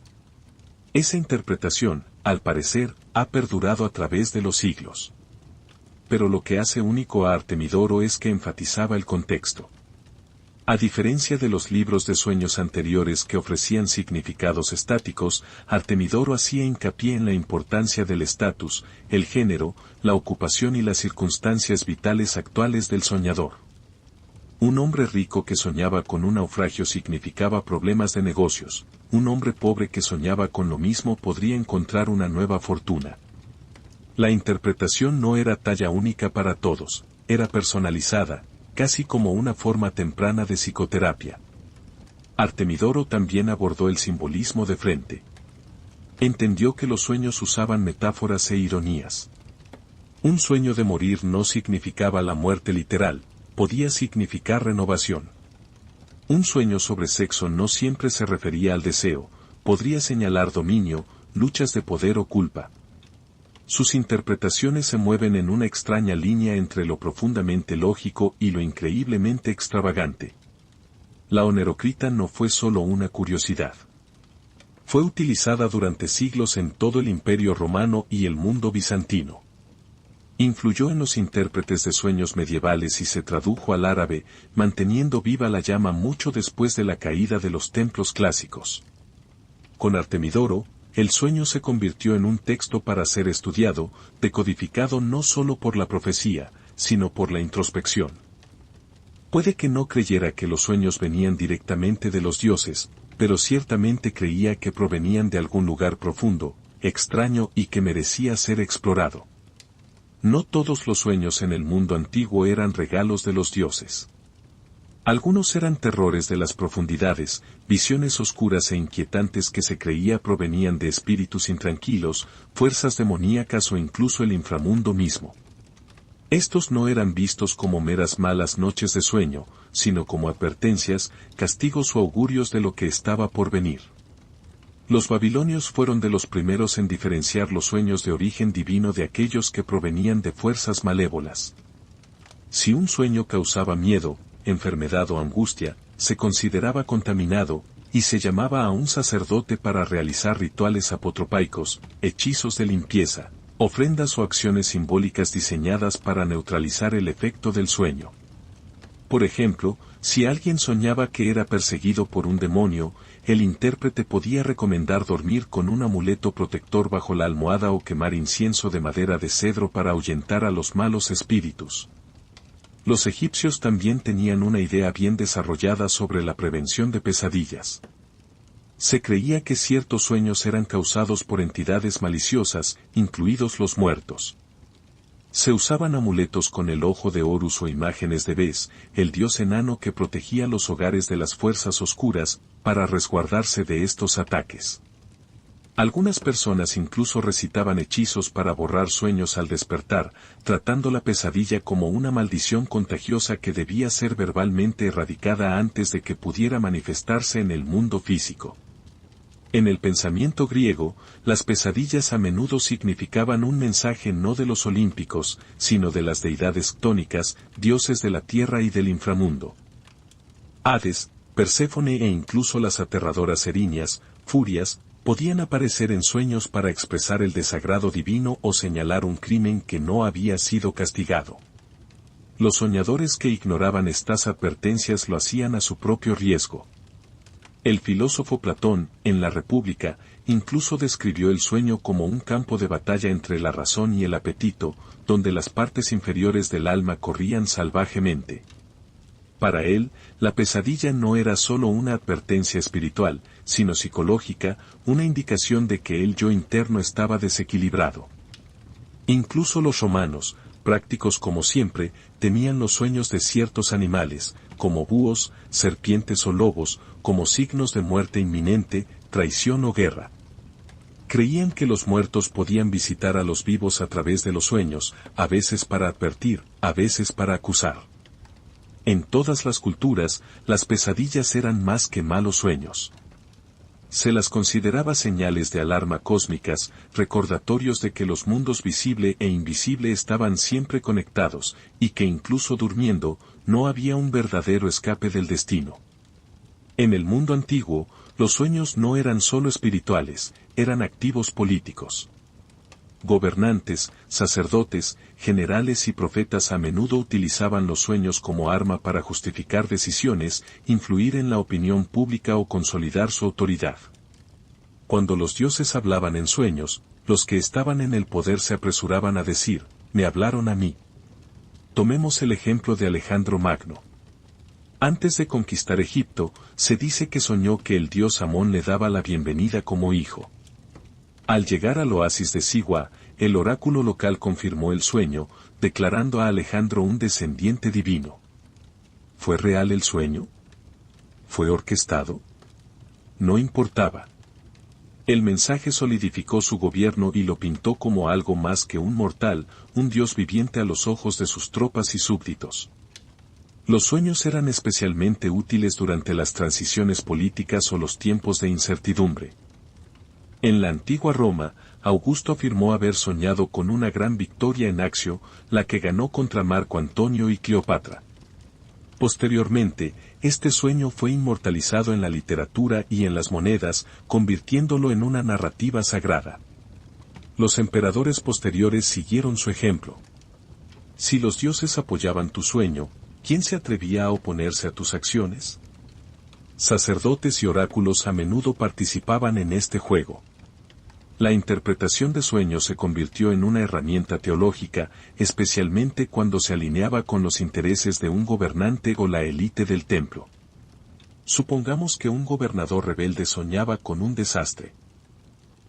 Esa interpretación, al parecer, ha perdurado a través de los siglos. Pero lo que hace único a Artemidoro es que enfatizaba el contexto. A diferencia de los libros de sueños anteriores que ofrecían significados estáticos, Artemidoro hacía hincapié en la importancia del estatus, el género, la ocupación y las circunstancias vitales actuales del soñador. Un hombre rico que soñaba con un naufragio significaba problemas de negocios, un hombre pobre que soñaba con lo mismo podría encontrar una nueva fortuna. La interpretación no era talla única para todos, era personalizada, casi como una forma temprana de psicoterapia. Artemidoro también abordó el simbolismo de frente. Entendió que los sueños usaban metáforas e ironías. Un sueño de morir no significaba la muerte literal, podía significar renovación. Un sueño sobre sexo no siempre se refería al deseo, podría señalar dominio, luchas de poder o culpa. Sus interpretaciones se mueven en una extraña línea entre lo profundamente lógico y lo increíblemente extravagante. La Onerocrita no fue solo una curiosidad. Fue utilizada durante siglos en todo el Imperio Romano y el mundo bizantino. Influyó en los intérpretes de sueños medievales y se tradujo al árabe, manteniendo viva la llama mucho después de la caída de los templos clásicos. Con Artemidoro, el sueño se convirtió en un texto para ser estudiado, decodificado no solo por la profecía, sino por la introspección. Puede que no creyera que los sueños venían directamente de los dioses, pero ciertamente creía que provenían de algún lugar profundo, extraño y que merecía ser explorado. No todos los sueños en el mundo antiguo eran regalos de los dioses. Algunos eran terrores de las profundidades, visiones oscuras e inquietantes que se creía provenían de espíritus intranquilos, fuerzas demoníacas o incluso el inframundo mismo. Estos no eran vistos como meras malas noches de sueño, sino como advertencias, castigos o augurios de lo que estaba por venir. Los babilonios fueron de los primeros en diferenciar los sueños de origen divino de aquellos que provenían de fuerzas malévolas. Si un sueño causaba miedo, enfermedad o angustia, se consideraba contaminado, y se llamaba a un sacerdote para realizar rituales apotropaicos, hechizos de limpieza, ofrendas o acciones simbólicas diseñadas para neutralizar el efecto del sueño. Por ejemplo, si alguien soñaba que era perseguido por un demonio, el intérprete podía recomendar dormir con un amuleto protector bajo la almohada o quemar incienso de madera de cedro para ahuyentar a los malos espíritus. Los egipcios también tenían una idea bien desarrollada sobre la prevención de pesadillas. Se creía que ciertos sueños eran causados por entidades maliciosas, incluidos los muertos. Se usaban amuletos con el ojo de Horus o imágenes de Bes, el dios enano que protegía los hogares de las fuerzas oscuras, para resguardarse de estos ataques. Algunas personas incluso recitaban hechizos para borrar sueños al despertar, tratando la pesadilla como una maldición contagiosa que debía ser verbalmente erradicada antes de que pudiera manifestarse en el mundo físico. En el pensamiento griego, las pesadillas a menudo significaban un mensaje no de los olímpicos, sino de las deidades ctónicas, dioses de la tierra y del inframundo. Hades, Perséfone e incluso las aterradoras Eriñas, Furias, podían aparecer en sueños para expresar el desagrado divino o señalar un crimen que no había sido castigado. Los soñadores que ignoraban estas advertencias lo hacían a su propio riesgo. El filósofo Platón, en la República, incluso describió el sueño como un campo de batalla entre la razón y el apetito, donde las partes inferiores del alma corrían salvajemente. Para él, la pesadilla no era solo una advertencia espiritual, sino psicológica, una indicación de que el yo interno estaba desequilibrado. Incluso los romanos, prácticos como siempre, temían los sueños de ciertos animales, como búhos, serpientes o lobos, como signos de muerte inminente, traición o guerra. Creían que los muertos podían visitar a los vivos a través de los sueños, a veces para advertir, a veces para acusar. En todas las culturas, las pesadillas eran más que malos sueños. Se las consideraba señales de alarma cósmicas, recordatorios de que los mundos visible e invisible estaban siempre conectados, y que incluso durmiendo, no había un verdadero escape del destino. En el mundo antiguo, los sueños no eran solo espirituales, eran activos políticos. Gobernantes, sacerdotes, generales y profetas a menudo utilizaban los sueños como arma para justificar decisiones, influir en la opinión pública o consolidar su autoridad. Cuando los dioses hablaban en sueños, los que estaban en el poder se apresuraban a decir, «Me hablaron a mí». Tomemos el ejemplo de Alejandro Magno. Antes de conquistar Egipto, se dice que soñó que el dios Amón le daba la bienvenida como hijo. Al llegar al oasis de Siwa, el oráculo local confirmó el sueño, declarando a Alejandro un descendiente divino. ¿Fue real el sueño? ¿Fue orquestado? No importaba. El mensaje solidificó su gobierno y lo pintó como algo más que un mortal, un dios viviente a los ojos de sus tropas y súbditos. Los sueños eran especialmente útiles durante las transiciones políticas o los tiempos de incertidumbre. En la antigua Roma, Augusto afirmó haber soñado con una gran victoria en Accio, la que ganó contra Marco Antonio y Cleopatra. Posteriormente, este sueño fue inmortalizado en la literatura y en las monedas, convirtiéndolo en una narrativa sagrada. Los emperadores posteriores siguieron su ejemplo. Si los dioses apoyaban tu sueño, ¿quién se atrevía a oponerse a tus acciones? Sacerdotes y oráculos a menudo participaban en este juego. La interpretación de sueños se convirtió en una herramienta teológica, especialmente cuando se alineaba con los intereses de un gobernante o la élite del templo. Supongamos que un gobernador rebelde soñaba con un desastre.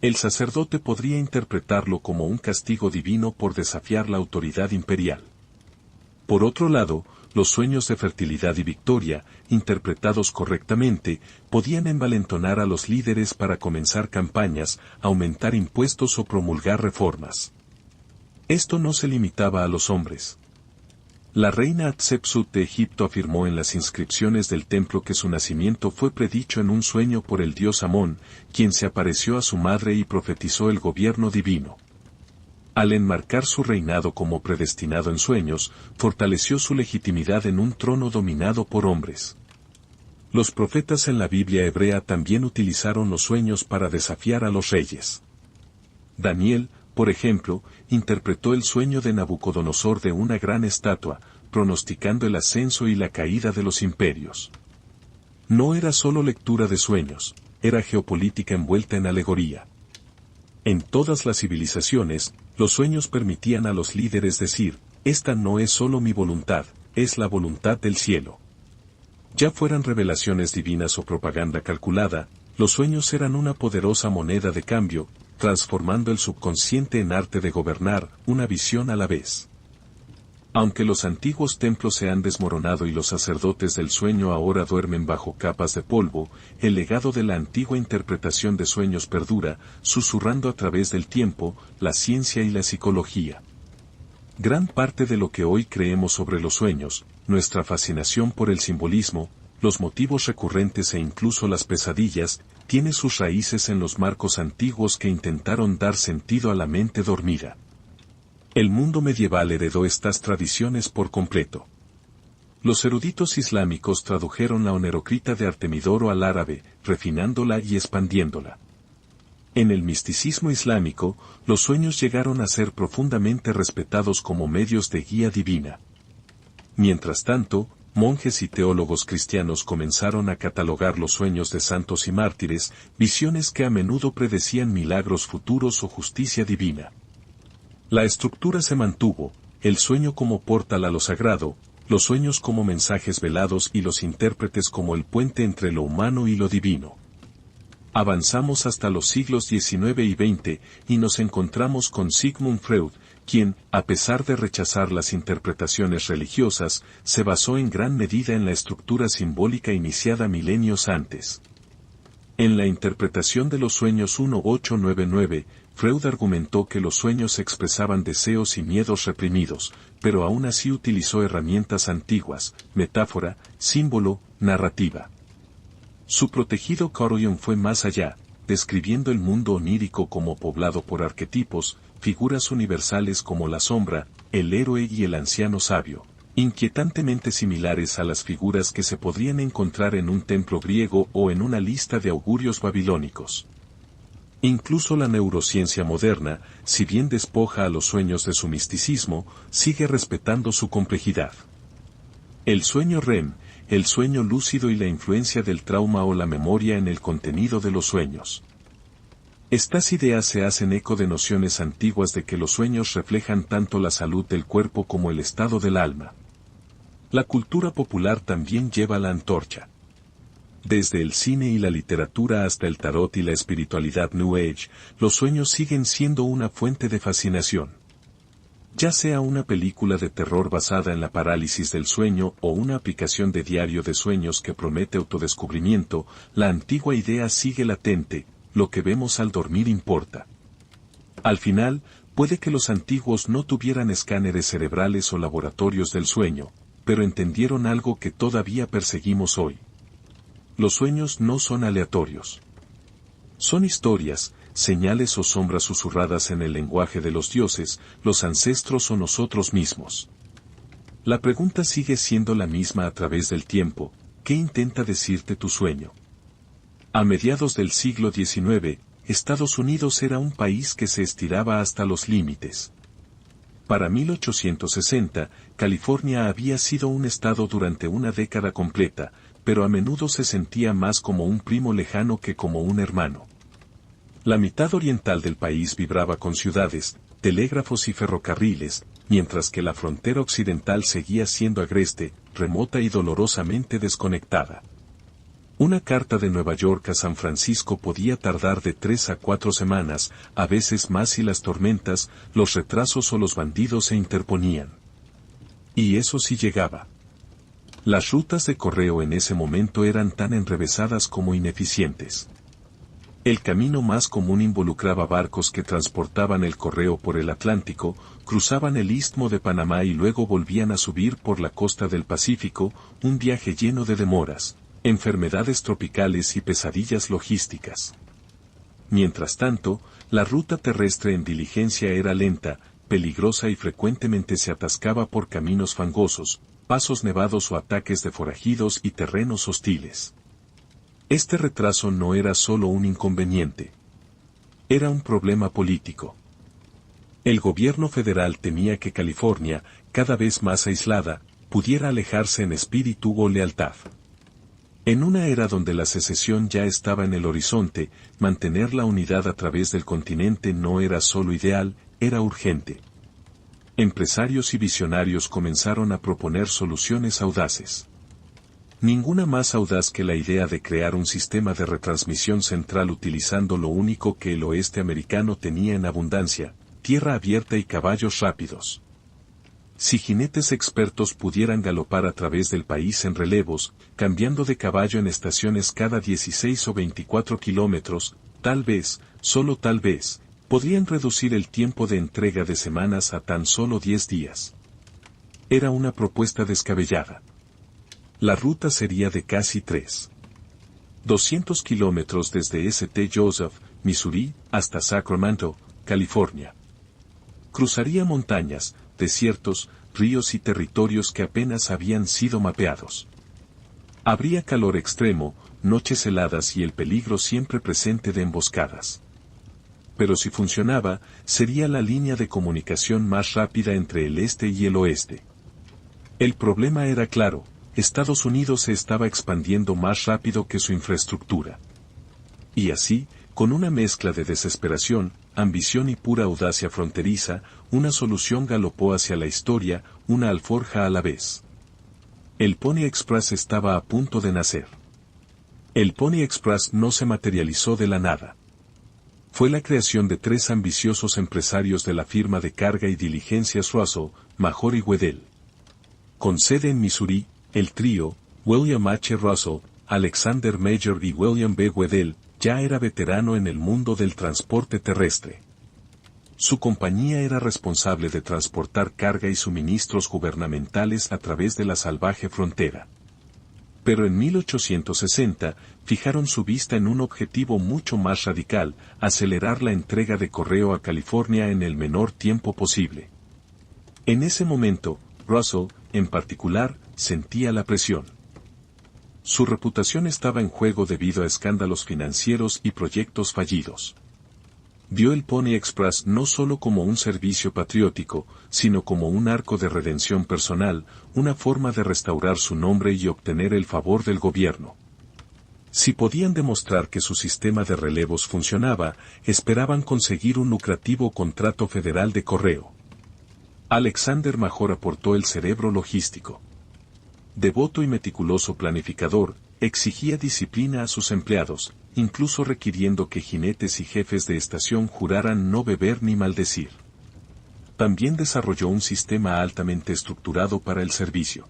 El sacerdote podría interpretarlo como un castigo divino por desafiar la autoridad imperial. Por otro lado, los sueños de fertilidad y victoria, interpretados correctamente, podían envalentonar a los líderes para comenzar campañas, aumentar impuestos o promulgar reformas. Esto no se limitaba a los hombres. La reina Hatshepsut de Egipto afirmó en las inscripciones del templo que su nacimiento fue predicho en un sueño por el dios Amón, quien se apareció a su madre y profetizó el gobierno divino. Al enmarcar su reinado como predestinado en sueños, fortaleció su legitimidad en un trono dominado por hombres. Los profetas en la Biblia hebrea también utilizaron los sueños para desafiar a los reyes. Daniel, por ejemplo, interpretó el sueño de Nabucodonosor de una gran estatua, pronosticando el ascenso y la caída de los imperios. No era solo lectura de sueños, era geopolítica envuelta en alegoría. En todas las civilizaciones, los sueños permitían a los líderes decir, esta no es solo mi voluntad, es la voluntad del cielo. Ya fueran revelaciones divinas o propaganda calculada, los sueños eran una poderosa moneda de cambio, transformando el subconsciente en arte de gobernar, una visión a la vez. Aunque los antiguos templos se han desmoronado y los sacerdotes del sueño ahora duermen bajo capas de polvo, el legado de la antigua interpretación de sueños perdura, susurrando a través del tiempo, la ciencia y la psicología. Gran parte de lo que hoy creemos sobre los sueños, nuestra fascinación por el simbolismo, los motivos recurrentes e incluso las pesadillas, tiene sus raíces en los marcos antiguos que intentaron dar sentido a la mente dormida. El mundo medieval heredó estas tradiciones por completo. Los eruditos islámicos tradujeron la onerocrita de Artemidoro al árabe, refinándola y expandiéndola. En el misticismo islámico, los sueños llegaron a ser profundamente respetados como medios de guía divina. Mientras tanto, monjes y teólogos cristianos comenzaron a catalogar los sueños de santos y mártires, visiones que a menudo predecían milagros futuros o justicia divina. La estructura se mantuvo, el sueño como portal a lo sagrado, los sueños como mensajes velados y los intérpretes como el puente entre lo humano y lo divino. Avanzamos hasta los siglos XIX y XX y nos encontramos con Sigmund Freud, quien, a pesar de rechazar las interpretaciones religiosas, se basó en gran medida en la estructura simbólica iniciada milenios antes. En la interpretación de los sueños 1899, Freud argumentó que los sueños expresaban deseos y miedos reprimidos, pero aún así utilizó herramientas antiguas, metáfora, símbolo, narrativa. Su protegido Carl Jung fue más allá, describiendo el mundo onírico como poblado por arquetipos, figuras universales como la sombra, el héroe y el anciano sabio, inquietantemente similares a las figuras que se podrían encontrar en un templo griego o en una lista de augurios babilónicos. Incluso la neurociencia moderna, si bien despoja a los sueños de su misticismo, sigue respetando su complejidad. El sueño REM, el sueño lúcido y la influencia del trauma o la memoria en el contenido de los sueños. Estas ideas se hacen eco de nociones antiguas de que los sueños reflejan tanto la salud del cuerpo como el estado del alma. La cultura popular también lleva la antorcha. Desde el cine y la literatura hasta el tarot y la espiritualidad New Age, los sueños siguen siendo una fuente de fascinación. Ya sea una película de terror basada en la parálisis del sueño o una aplicación de diario de sueños que promete autodescubrimiento, la antigua idea sigue latente, lo que vemos al dormir importa. Al final, puede que los antiguos no tuvieran escáneres cerebrales o laboratorios del sueño, pero entendieron algo que todavía perseguimos hoy. Los sueños no son aleatorios. Son historias, señales o sombras susurradas en el lenguaje de los dioses, los ancestros o nosotros mismos. La pregunta sigue siendo la misma a través del tiempo, ¿qué intenta decirte tu sueño? A mediados del siglo XIX, Estados Unidos era un país que se estiraba hasta los límites. Para 1860, California había sido un estado durante una década completa, pero a menudo se sentía más como un primo lejano que como un hermano. La mitad oriental del país vibraba con ciudades, telégrafos y ferrocarriles, mientras que la frontera occidental seguía siendo agreste, remota y dolorosamente desconectada. Una carta de Nueva York a San Francisco podía tardar de 3 a 4 semanas, a veces más si las tormentas, los retrasos o los bandidos se interponían. Y eso sí llegaba. Las rutas de correo en ese momento eran tan enrevesadas como ineficientes. El camino más común involucraba barcos que transportaban el correo por el Atlántico, cruzaban el Istmo de Panamá y luego volvían a subir por la costa del Pacífico, un viaje lleno de demoras, enfermedades tropicales y pesadillas logísticas. Mientras tanto, la ruta terrestre en diligencia era lenta, peligrosa y frecuentemente se atascaba por caminos fangosos, pasos nevados o ataques de forajidos y terrenos hostiles. Este retraso no era solo un inconveniente. Era un problema político. El gobierno federal temía que California, cada vez más aislada, pudiera alejarse en espíritu o lealtad. En una era donde la secesión ya estaba en el horizonte, mantener la unidad a través del continente no era solo ideal, era urgente. Empresarios y visionarios comenzaron a proponer soluciones audaces. Ninguna más audaz que la idea de crear un sistema de retransmisión central utilizando lo único que el oeste americano tenía en abundancia, tierra abierta y caballos rápidos. Si jinetes expertos pudieran galopar a través del país en relevos, cambiando de caballo en estaciones cada 16 o 24 kilómetros, tal vez, solo tal vez, podrían reducir el tiempo de entrega de semanas a tan solo 10 días. Era una propuesta descabellada. La ruta sería de casi 200 kilómetros desde St. Joseph, Missouri, hasta Sacramento, California. Cruzaría montañas, desiertos, ríos y territorios que apenas habían sido mapeados. Habría calor extremo, noches heladas y el peligro siempre presente de emboscadas. Pero si funcionaba, sería la línea de comunicación más rápida entre el este y el oeste. El problema era claro: Estados Unidos se estaba expandiendo más rápido que su infraestructura. Y así, con una mezcla de desesperación, ambición y pura audacia fronteriza, una solución galopó hacia la historia, una alforja a la vez. El Pony Express estaba a punto de nacer. El Pony Express no se materializó de la nada. Fue la creación de 3 ambiciosos empresarios de la firma de carga y diligencias Russell, Major y Weddell. Con sede en Missouri, el trío, William H. Russell, Alexander Major y William B. Weddell, ya era veterano en el mundo del transporte terrestre. Su compañía era responsable de transportar carga y suministros gubernamentales a través de la salvaje frontera. Pero en 1860, fijaron su vista en un objetivo mucho más radical: acelerar la entrega de correo a California en el menor tiempo posible. En ese momento, Russell, en particular, sentía la presión. Su reputación estaba en juego debido a escándalos financieros y proyectos fallidos. Vio el Pony Express no solo como un servicio patriótico, sino como un arco de redención personal, una forma de restaurar su nombre y obtener el favor del gobierno. Si podían demostrar que su sistema de relevos funcionaba, esperaban conseguir un lucrativo contrato federal de correo. Alexander Major aportó el cerebro logístico. Devoto y meticuloso planificador, exigía disciplina a sus empleados, incluso requiriendo que jinetes y jefes de estación juraran no beber ni maldecir. También desarrolló un sistema altamente estructurado para el servicio.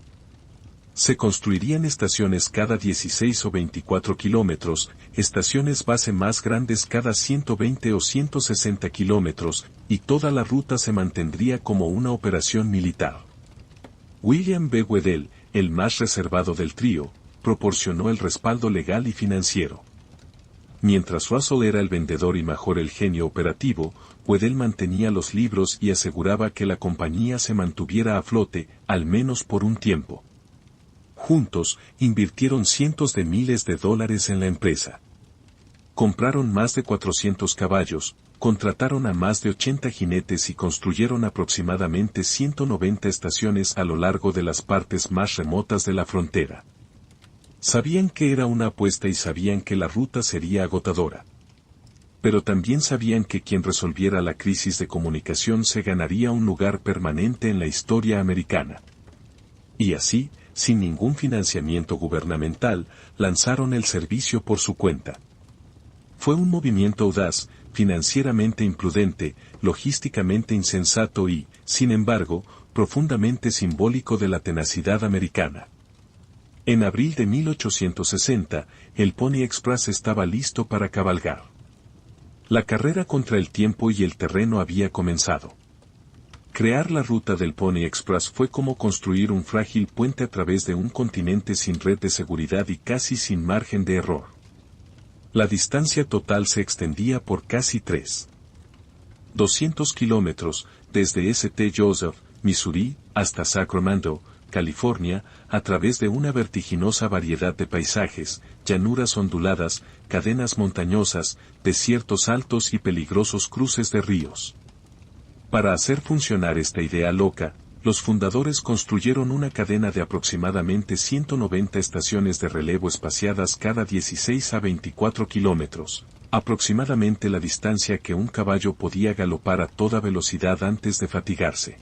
Se construirían estaciones cada 16 o 24 kilómetros, estaciones base más grandes cada 120 o 160 kilómetros, y toda la ruta se mantendría como una operación militar. William B. Weddell, el más reservado del trío, proporcionó el respaldo legal y financiero. Mientras Russell era el vendedor y Major el genio operativo, Weddell mantenía los libros y aseguraba que la compañía se mantuviera a flote, al menos por un tiempo. Juntos, invirtieron cientos de miles de dólares en la empresa. Compraron más de 400 caballos, contrataron a más de 80 jinetes y construyeron aproximadamente 190 estaciones a lo largo de las partes más remotas de la frontera. Sabían que era una apuesta y sabían que la ruta sería agotadora. Pero también sabían que quien resolviera la crisis de comunicación se ganaría un lugar permanente en la historia americana. Y así, sin ningún financiamiento gubernamental, lanzaron el servicio por su cuenta. Fue un movimiento audaz, financieramente imprudente, logísticamente insensato y, sin embargo, profundamente simbólico de la tenacidad americana. En abril de 1860, el Pony Express estaba listo para cabalgar. La carrera contra el tiempo y el terreno había comenzado. Crear la ruta del Pony Express fue como construir un frágil puente a través de un continente sin red de seguridad y casi sin margen de error. La distancia total se extendía por casi 200 kilómetros, desde St. Joseph, Missouri, hasta Sacramento, California, a través de una vertiginosa variedad de paisajes, llanuras onduladas, cadenas montañosas, desiertos altos y peligrosos cruces de ríos. Para hacer funcionar esta idea loca, los fundadores construyeron una cadena de aproximadamente 190 estaciones de relevo espaciadas cada 16 a 24 kilómetros, aproximadamente la distancia que un caballo podía galopar a toda velocidad antes de fatigarse.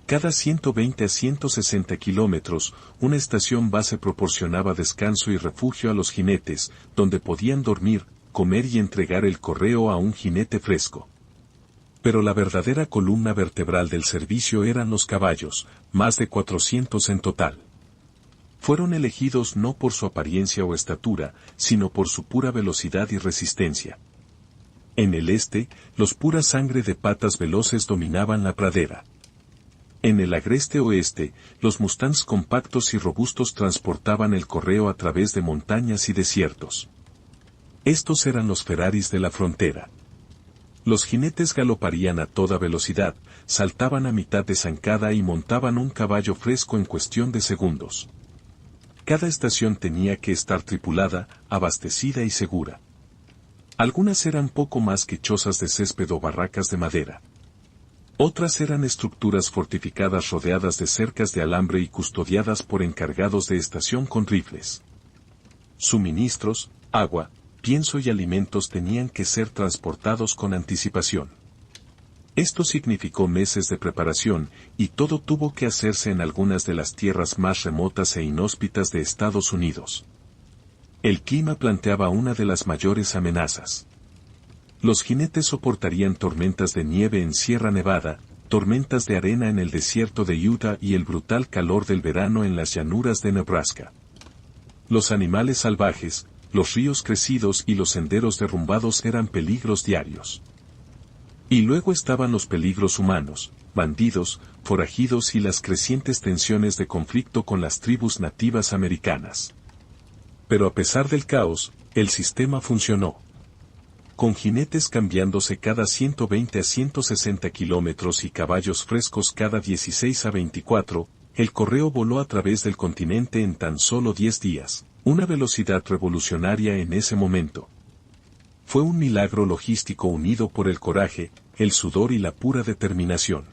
Cada 120 a 160 kilómetros, una estación base proporcionaba descanso y refugio a los jinetes, donde podían dormir, comer y entregar el correo a un jinete fresco. Pero la verdadera columna vertebral del servicio eran los caballos, más de 400 en total. Fueron elegidos no por su apariencia o estatura, sino por su pura velocidad y resistencia. En el este, los pura sangre de patas veloces dominaban la pradera. En el agreste oeste, los mustangs compactos y robustos transportaban el correo a través de montañas y desiertos. Estos eran los Ferraris de la frontera. Los jinetes galoparían a toda velocidad, saltaban a mitad de zancada y montaban un caballo fresco en cuestión de segundos. Cada estación tenía que estar tripulada, abastecida y segura. Algunas eran poco más que chozas de césped o barracas de madera. Otras eran estructuras fortificadas rodeadas de cercas de alambre y custodiadas por encargados de estación con rifles. Suministros, agua, pienso y alimentos tenían que ser transportados con anticipación. Esto significó meses de preparación, y todo tuvo que hacerse en algunas de las tierras más remotas e inhóspitas de Estados Unidos. El clima planteaba una de las mayores amenazas. Los jinetes soportarían tormentas de nieve en Sierra Nevada, tormentas de arena en el desierto de Utah y el brutal calor del verano en las llanuras de Nebraska. Los animales salvajes, los ríos crecidos y los senderos derrumbados eran peligros diarios. Y luego estaban los peligros humanos, bandidos, forajidos y las crecientes tensiones de conflicto con las tribus nativas americanas. Pero a pesar del caos, el sistema funcionó. Con jinetes cambiándose cada 120 a 160 kilómetros y caballos frescos cada 16 a 24, el correo voló a través del continente en tan solo 10 días. Una velocidad revolucionaria en ese momento. Fue un milagro logístico unido por el coraje, el sudor y la pura determinación.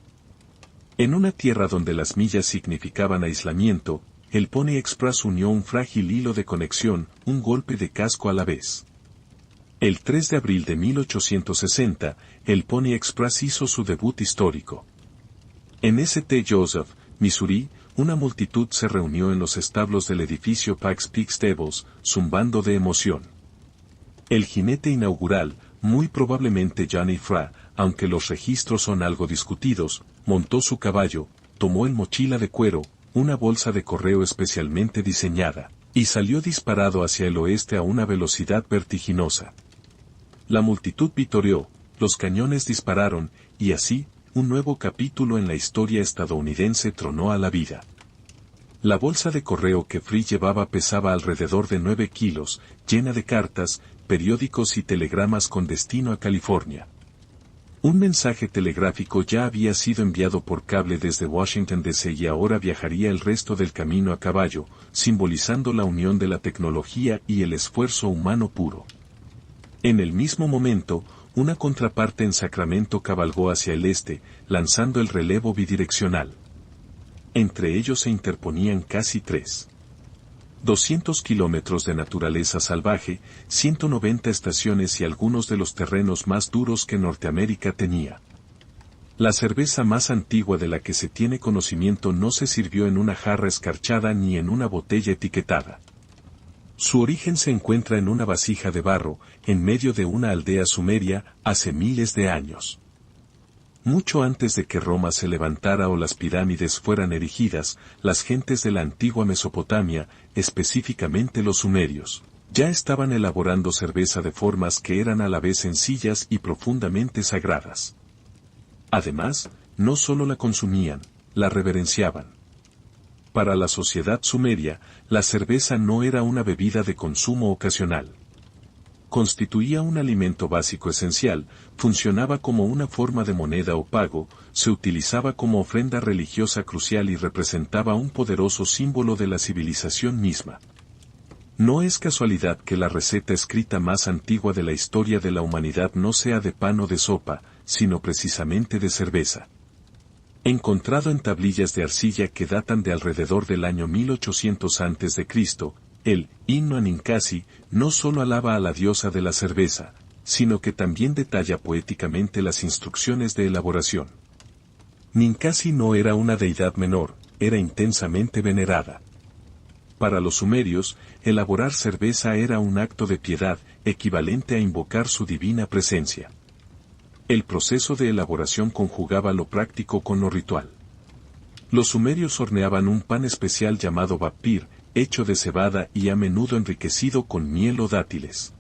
En una tierra donde las millas significaban aislamiento, el Pony Express unió un frágil hilo de conexión, un golpe de casco a la vez. El 3 de abril de 1860, el Pony Express hizo su debut histórico. En St. Joseph, Missouri, una multitud se reunió en los establos del edificio Pikes Peak Stables, zumbando de emoción. El jinete inaugural, muy probablemente Johnny Fra, aunque los registros son algo discutidos, montó su caballo, tomó el mochila de cuero, una bolsa de correo especialmente diseñada, y salió disparado hacia el oeste a una velocidad vertiginosa. La multitud vitoreó, los cañones dispararon, y así, un nuevo capítulo en la historia estadounidense tronó a la vida. La bolsa de correo que Free llevaba pesaba alrededor de 9 kilos, llena de cartas, periódicos y telegramas con destino a California. Un mensaje telegráfico ya había sido enviado por cable desde Washington DC y ahora viajaría el resto del camino a caballo, simbolizando la unión de la tecnología y el esfuerzo humano puro. En el mismo momento, una contraparte en Sacramento cabalgó hacia el este, lanzando el relevo bidireccional. Entre ellos se interponían casi 200 kilómetros de naturaleza salvaje, 190 estaciones y algunos de los terrenos más duros que Norteamérica tenía. La cerveza más antigua de la que se tiene conocimiento no se sirvió en una jarra escarchada ni en una botella etiquetada. Su origen se encuentra en una vasija de barro, en medio de una aldea sumeria, hace miles de años. Mucho antes de que Roma se levantara o las pirámides fueran erigidas, las gentes de la antigua Mesopotamia, específicamente los sumerios, ya estaban elaborando cerveza de formas que eran a la vez sencillas y profundamente sagradas. Además, no solo la consumían, la reverenciaban. Para la sociedad sumeria, la cerveza no era una bebida de consumo ocasional. constituía un alimento básico esencial, funcionaba como una forma de moneda o pago, se utilizaba como ofrenda religiosa crucial y representaba un poderoso símbolo de la civilización misma. No es casualidad que la receta escrita más antigua de la historia de la humanidad no sea de pan o de sopa, sino precisamente de cerveza. Encontrado en tablillas de arcilla que datan de alrededor del año 1800 a.C., el himno a Ninkasi no solo alaba a la diosa de la cerveza, sino que también detalla poéticamente las instrucciones de elaboración. Ninkasi no era una deidad menor, era intensamente venerada. Para los sumerios, elaborar cerveza era un acto de piedad, equivalente a invocar su divina presencia. El proceso de elaboración conjugaba lo práctico con lo ritual. Los sumerios horneaban un pan especial llamado bapir, hecho de cebada y a menudo enriquecido con miel o dátiles.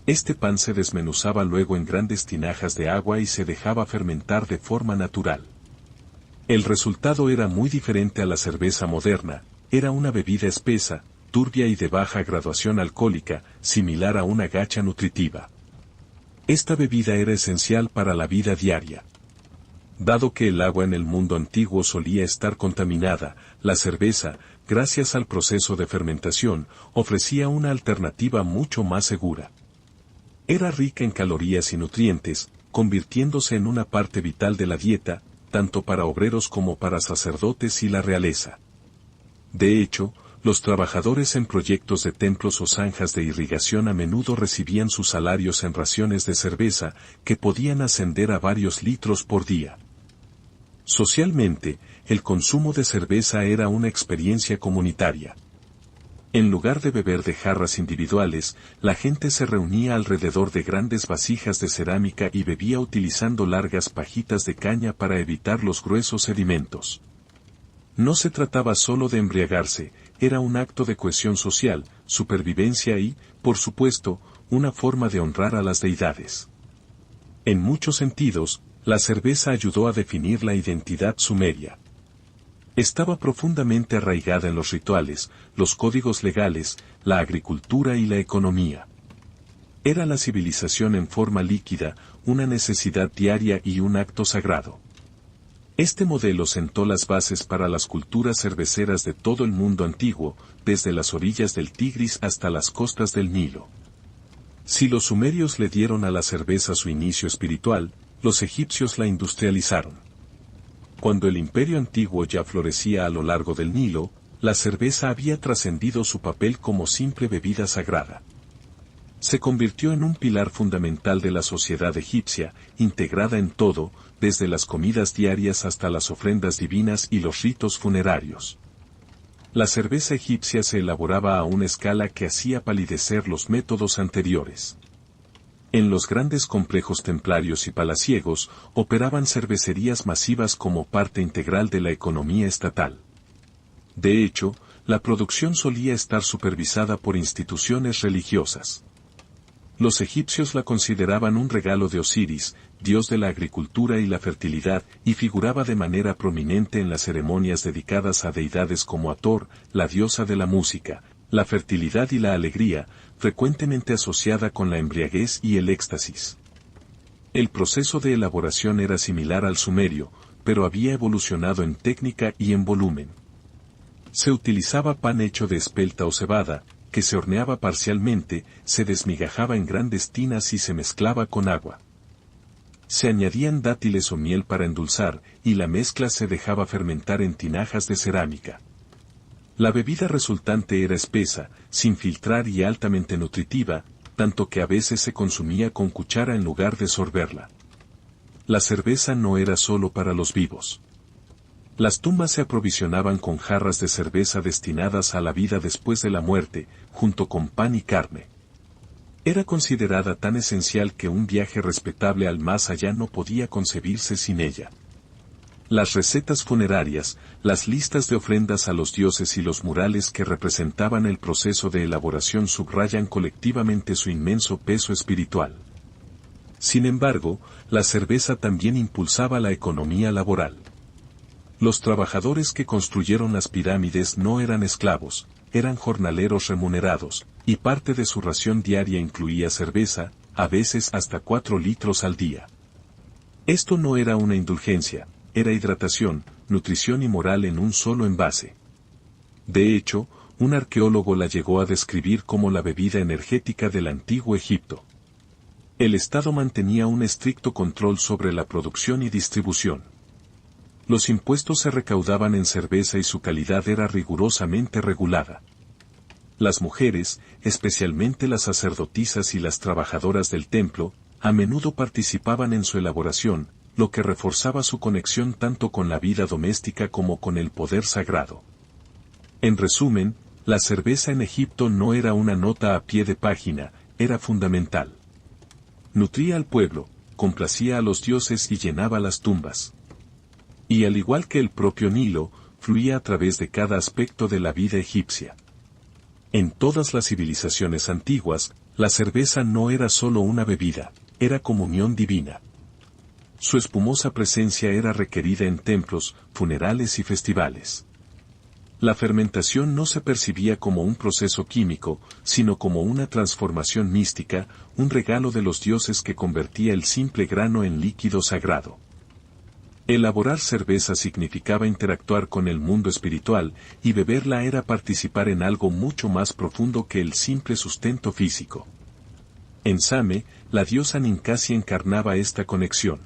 Este pan se desmenuzaba luego en grandes tinajas de agua y se dejaba fermentar de forma natural. El resultado era muy diferente a la cerveza moderna, era una bebida espesa, turbia y de baja graduación alcohólica, similar a una gacha nutritiva. Esta bebida era esencial para la vida diaria. Dado que el agua en el mundo antiguo solía estar contaminada, la cerveza, gracias al proceso de fermentación, ofrecía una alternativa mucho más segura. Era rica en calorías y nutrientes, convirtiéndose en una parte vital de la dieta, tanto para obreros como para sacerdotes y la realeza. De hecho, los trabajadores en proyectos de templos o zanjas de irrigación a menudo recibían sus salarios en raciones de cerveza, que podían ascender a varios litros por día. Socialmente, el consumo de cerveza era una experiencia comunitaria. En lugar de beber de jarras individuales, la gente se reunía alrededor de grandes vasijas de cerámica y bebía utilizando largas pajitas de caña para evitar los gruesos sedimentos. No se trataba solo de embriagarse, era un acto de cohesión social, supervivencia y, por supuesto, una forma de honrar a las deidades. En muchos sentidos, la cerveza ayudó a definir la identidad sumeria. Estaba profundamente arraigada en los rituales, los códigos legales, la agricultura y la economía. Era la civilización en forma líquida, una necesidad diaria y un acto sagrado. Este modelo sentó las bases para las culturas cerveceras de todo el mundo antiguo, desde las orillas del Tigris hasta las costas del Nilo. Si los sumerios le dieron a la cerveza su inicio espiritual, los egipcios la industrializaron. Cuando el imperio antiguo ya florecía a lo largo del Nilo, la cerveza había trascendido su papel como simple bebida sagrada. Se convirtió en un pilar fundamental de la sociedad egipcia, integrada en todo, desde las comidas diarias hasta las ofrendas divinas y los ritos funerarios. La cerveza egipcia se elaboraba a una escala que hacía palidecer los métodos anteriores. En los grandes complejos templarios y palaciegos, operaban cervecerías masivas como parte integral de la economía estatal. De hecho, la producción solía estar supervisada por instituciones religiosas. Los egipcios la consideraban un regalo de Osiris, dios de la agricultura y la fertilidad, y figuraba de manera prominente en las ceremonias dedicadas a deidades como Hathor, la diosa de la música, la fertilidad y la alegría, frecuentemente asociada con la embriaguez y el éxtasis. El proceso de elaboración era similar al sumerio, pero había evolucionado en técnica y en volumen. Se utilizaba pan hecho de espelta o cebada, que se horneaba parcialmente, se desmigajaba en grandes tinas y se mezclaba con agua. Se añadían dátiles o miel para endulzar, y la mezcla se dejaba fermentar en tinajas de cerámica. La bebida resultante era espesa, sin filtrar y altamente nutritiva, tanto que a veces se consumía con cuchara en lugar de sorberla. La cerveza no era solo para los vivos. Las tumbas se aprovisionaban con jarras de cerveza destinadas a la vida después de la muerte, junto con pan y carne. Era considerada tan esencial que un viaje respetable al más allá no podía concebirse sin ella. Las recetas funerarias, las listas de ofrendas a los dioses y los murales que representaban el proceso de elaboración subrayan colectivamente su inmenso peso espiritual. Sin embargo, la cerveza también impulsaba la economía laboral. Los trabajadores que construyeron las pirámides no eran esclavos, eran jornaleros remunerados, y parte de su ración diaria incluía cerveza, a veces hasta 4 litros al día. Esto no era una indulgencia, era hidratación, nutrición y moral en un solo envase. De hecho, un arqueólogo la llegó a describir como la bebida energética del antiguo Egipto. El Estado mantenía un estricto control sobre la producción y distribución. Los impuestos se recaudaban en cerveza y su calidad era rigurosamente regulada. Las mujeres, especialmente las sacerdotisas y las trabajadoras del templo, a menudo participaban en su elaboración, lo que reforzaba su conexión tanto con la vida doméstica como con el poder sagrado. En resumen, la cerveza en Egipto no era una nota a pie de página, era fundamental. Nutría al pueblo, complacía a los dioses y llenaba las tumbas. Y al igual que el propio Nilo, fluía a través de cada aspecto de la vida egipcia. En todas las civilizaciones antiguas, la cerveza no era solo una bebida, era comunión divina. Su espumosa presencia era requerida en templos, funerales y festivales. La fermentación no se percibía como un proceso químico, sino como una transformación mística, un regalo de los dioses que convertía el simple grano en líquido sagrado. Elaborar cerveza significaba interactuar con el mundo espiritual, y beberla era participar en algo mucho más profundo que el simple sustento físico. En Same, la diosa Ninkasi encarnaba esta conexión.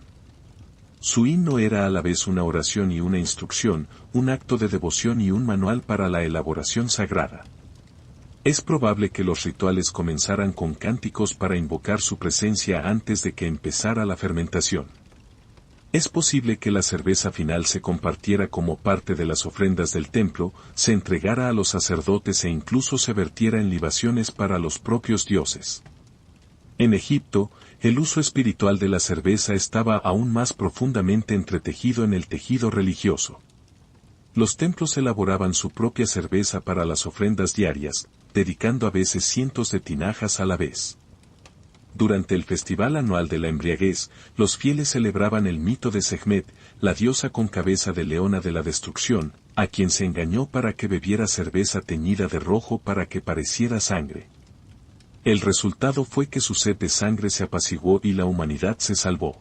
Su himno era a la vez una oración y una instrucción, un acto de devoción y un manual para la elaboración sagrada. Es probable que los rituales comenzaran con cánticos para invocar su presencia antes de que empezara la fermentación. Es posible que la cerveza final se compartiera como parte de las ofrendas del templo, se entregara a los sacerdotes e incluso se vertiera en libaciones para los propios dioses. En Egipto, el uso espiritual de la cerveza estaba aún más profundamente entretejido en el tejido religioso. Los templos elaboraban su propia cerveza para las ofrendas diarias, dedicando a veces cientos de tinajas a la vez. Durante el festival anual de la embriaguez, los fieles celebraban el mito de Sekhmet, la diosa con cabeza de leona de la destrucción, a quien se engañó para que bebiera cerveza teñida de rojo para que pareciera sangre. El resultado fue que su sed de sangre se apaciguó y la humanidad se salvó.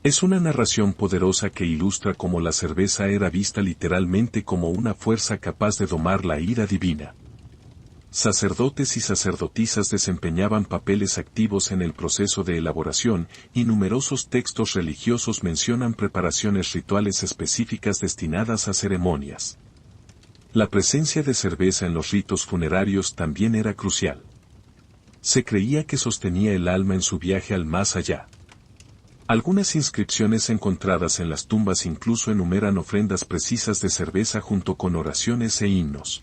Es una narración poderosa que ilustra cómo la cerveza era vista literalmente como una fuerza capaz de domar la ira divina. Sacerdotes y sacerdotisas desempeñaban papeles activos en el proceso de elaboración, y numerosos textos religiosos mencionan preparaciones rituales específicas destinadas a ceremonias. La presencia de cerveza en los ritos funerarios también era crucial. Se creía que sostenía el alma en su viaje al más allá. Algunas inscripciones encontradas en las tumbas incluso enumeran ofrendas precisas de cerveza junto con oraciones e himnos.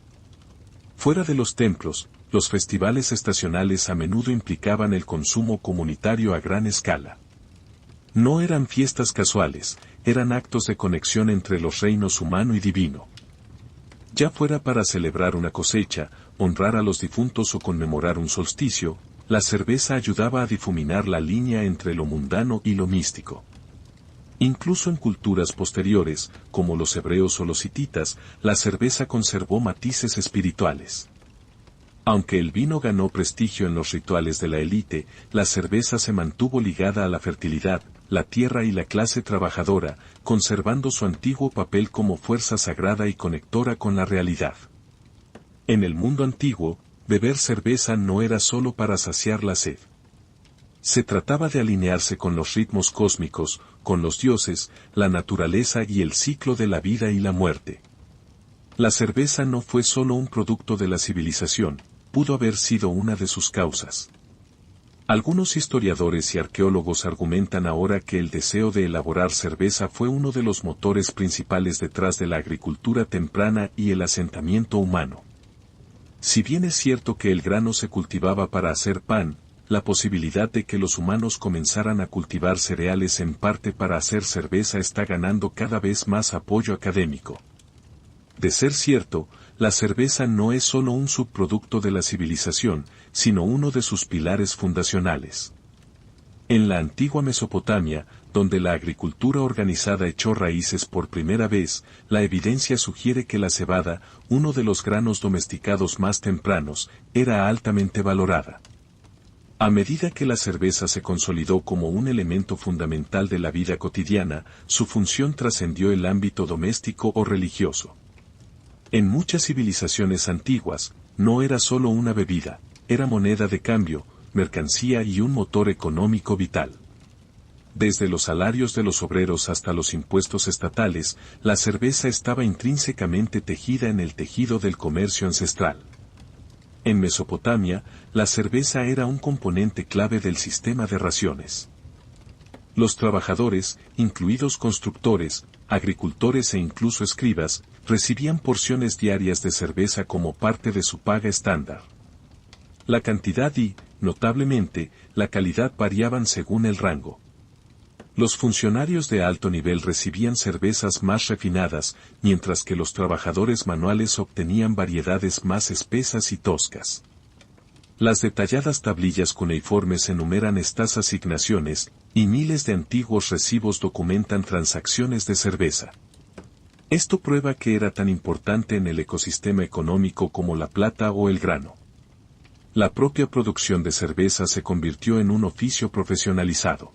Fuera de los templos, los festivales estacionales a menudo implicaban el consumo comunitario a gran escala. No eran fiestas casuales, eran actos de conexión entre los reinos humano y divino. Ya fuera para celebrar una cosecha, honrar a los difuntos o conmemorar un solsticio, la cerveza ayudaba a difuminar la línea entre lo mundano y lo místico. Incluso en culturas posteriores, como los hebreos o los hititas, la cerveza conservó matices espirituales. Aunque el vino ganó prestigio en los rituales de la élite, la cerveza se mantuvo ligada a la fertilidad, la tierra y la clase trabajadora, conservando su antiguo papel como fuerza sagrada y conectora con la realidad. En el mundo antiguo, beber cerveza no era solo para saciar la sed. Se trataba de alinearse con los ritmos cósmicos, con los dioses, la naturaleza y el ciclo de la vida y la muerte. La cerveza no fue solo un producto de la civilización, pudo haber sido una de sus causas. Algunos historiadores y arqueólogos argumentan ahora que el deseo de elaborar cerveza fue uno de los motores principales detrás de la agricultura temprana y el asentamiento humano. Si bien es cierto que el grano se cultivaba para hacer pan, la posibilidad de que los humanos comenzaran a cultivar cereales en parte para hacer cerveza está ganando cada vez más apoyo académico. De ser cierto, la cerveza no es solo un subproducto de la civilización, sino uno de sus pilares fundacionales. En la antigua Mesopotamia, donde la agricultura organizada echó raíces por primera vez, la evidencia sugiere que la cebada, uno de los granos domesticados más tempranos, era altamente valorada. A medida que la cerveza se consolidó como un elemento fundamental de la vida cotidiana, su función trascendió el ámbito doméstico o religioso. En muchas civilizaciones antiguas, no era solo una bebida, era moneda de cambio, mercancía y un motor económico vital. Desde los salarios de los obreros hasta los impuestos estatales, la cerveza estaba intrínsecamente tejida en el tejido del comercio ancestral. En Mesopotamia, la cerveza era un componente clave del sistema de raciones. Los trabajadores, incluidos constructores, agricultores e incluso escribas, recibían porciones diarias de cerveza como parte de su paga estándar. La cantidad y, notablemente, la calidad variaban según el rango. Los funcionarios de alto nivel recibían cervezas más refinadas, mientras que los trabajadores manuales obtenían variedades más espesas y toscas. Las detalladas tablillas cuneiformes enumeran estas asignaciones, y miles de antiguos recibos documentan transacciones de cerveza. Esto prueba que era tan importante en el ecosistema económico como la plata o el grano. La propia producción de cerveza se convirtió en un oficio profesionalizado.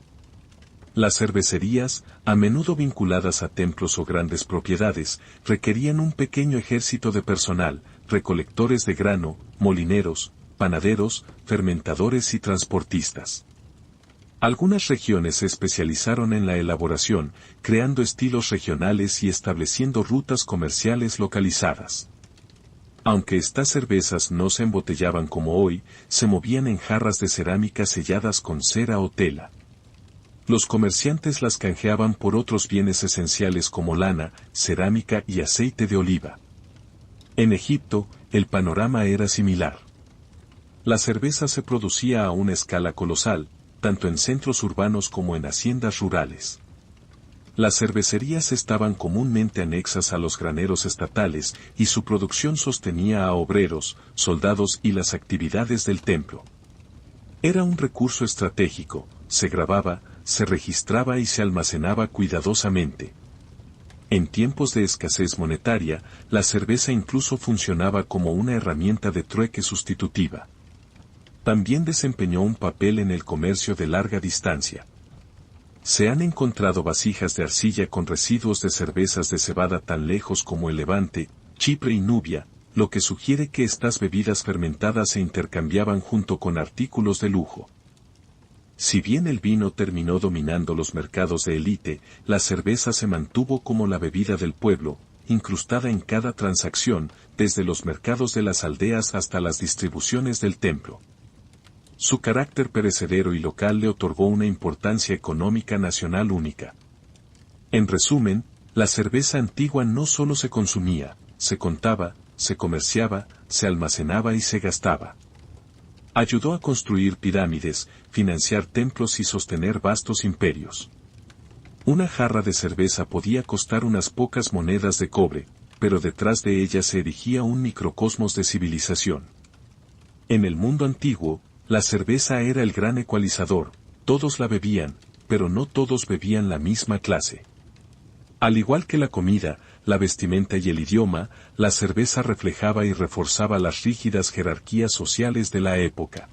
Las cervecerías, a menudo vinculadas a templos o grandes propiedades, requerían un pequeño ejército de personal, recolectores de grano, molineros, panaderos, fermentadores y transportistas. Algunas regiones se especializaron en la elaboración, creando estilos regionales y estableciendo rutas comerciales localizadas. Aunque estas cervezas no se embotellaban como hoy, se movían en jarras de cerámica selladas con cera o tela. Los comerciantes las canjeaban por otros bienes esenciales como lana, cerámica y aceite de oliva. En Egipto, el panorama era similar. La cerveza se producía a una escala colosal, tanto en centros urbanos como en haciendas rurales. Las cervecerías estaban comúnmente anexas a los graneros estatales y su producción sostenía a obreros, soldados y las actividades del templo. Era un recurso estratégico, se grababa, se registraba y se almacenaba cuidadosamente. En tiempos de escasez monetaria, la cerveza incluso funcionaba como una herramienta de trueque sustitutiva. También desempeñó un papel en el comercio de larga distancia. Se han encontrado vasijas de arcilla con residuos de cervezas de cebada tan lejos como el Levante, Chipre y Nubia, lo que sugiere que estas bebidas fermentadas se intercambiaban junto con artículos de lujo. Si bien el vino terminó dominando los mercados de élite, la cerveza se mantuvo como la bebida del pueblo, incrustada en cada transacción, desde los mercados de las aldeas hasta las distribuciones del templo. Su carácter perecedero y local le otorgó una importancia económica nacional única. En resumen, la cerveza antigua no solo se consumía, se contaba, se comerciaba, se almacenaba y se gastaba. Ayudó a construir pirámides, financiar templos y sostener vastos imperios. Una jarra de cerveza podía costar unas pocas monedas de cobre, pero detrás de ella se erigía un microcosmos de civilización. En el mundo antiguo, la cerveza era el gran ecualizador, todos la bebían, pero no todos bebían la misma clase. Al igual que la comida, la vestimenta y el idioma, la cerveza reflejaba y reforzaba las rígidas jerarquías sociales de la época.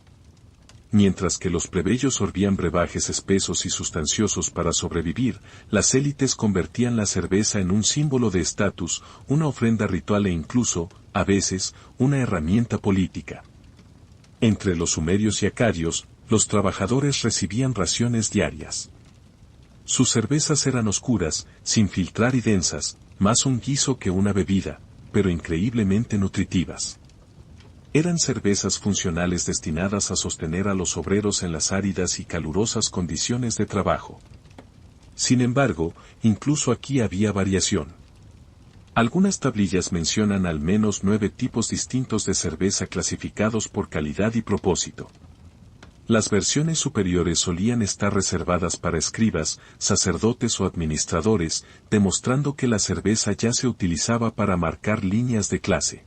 Mientras que los plebeyos sorbían brebajes espesos y sustanciosos para sobrevivir, las élites convertían la cerveza en un símbolo de estatus, una ofrenda ritual e incluso, a veces, una herramienta política. Entre los sumerios y acadios, los trabajadores recibían raciones diarias. Sus cervezas eran oscuras, sin filtrar y densas, más un guiso que una bebida, pero increíblemente nutritivas. Eran cervezas funcionales destinadas a sostener a los obreros en las áridas y calurosas condiciones de trabajo. Sin embargo, incluso aquí había variación. Algunas tablillas mencionan al menos 9 tipos distintos de cerveza clasificados por calidad y propósito. Las versiones superiores solían estar reservadas para escribas, sacerdotes o administradores, demostrando que la cerveza ya se utilizaba para marcar líneas de clase.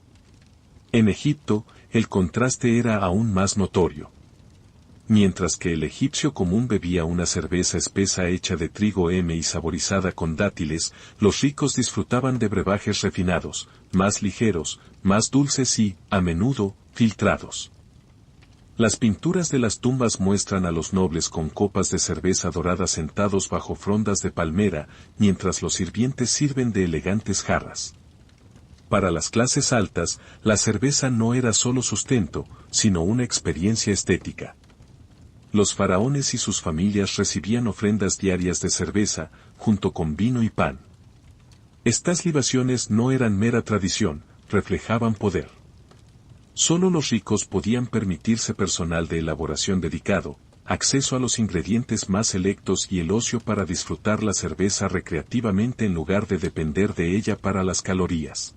En Egipto, el contraste era aún más notorio. Mientras que el egipcio común bebía una cerveza espesa hecha de trigo y saborizada con dátiles, los ricos disfrutaban de brebajes refinados, más ligeros, más dulces y, a menudo, filtrados. Las pinturas de las tumbas muestran a los nobles con copas de cerveza dorada sentados bajo frondas de palmera, mientras los sirvientes sirven de elegantes jarras. Para las clases altas, la cerveza no era solo sustento, sino una experiencia estética. Los faraones y sus familias recibían ofrendas diarias de cerveza, junto con vino y pan. Estas libaciones no eran mera tradición, reflejaban poder. Solo los ricos podían permitirse personal de elaboración dedicado, acceso a los ingredientes más selectos y el ocio para disfrutar la cerveza recreativamente en lugar de depender de ella para las calorías.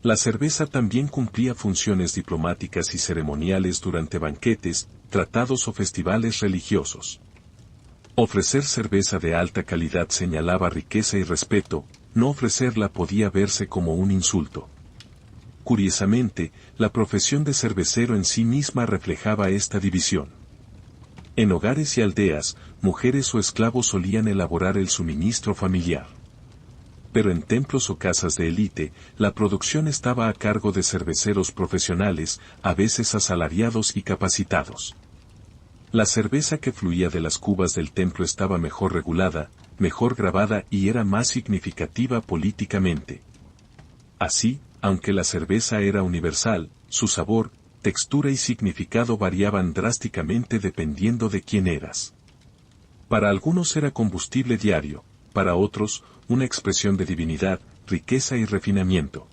La cerveza también cumplía funciones diplomáticas y ceremoniales durante banquetes, tratados o festivales religiosos. Ofrecer cerveza de alta calidad señalaba riqueza y respeto, no ofrecerla podía verse como un insulto. Curiosamente, la profesión de cervecero en sí misma reflejaba esta división. En hogares y aldeas, mujeres o esclavos solían elaborar el suministro familiar. Pero en templos o casas de élite, la producción estaba a cargo de cerveceros profesionales, a veces asalariados y capacitados. La cerveza que fluía de las cubas del templo estaba mejor regulada, mejor grabada y era más significativa políticamente. Así, aunque la cerveza era universal, su sabor, textura y significado variaban drásticamente dependiendo de quién eras. Para algunos era combustible diario, para otros, una expresión de divinidad, riqueza y refinamiento.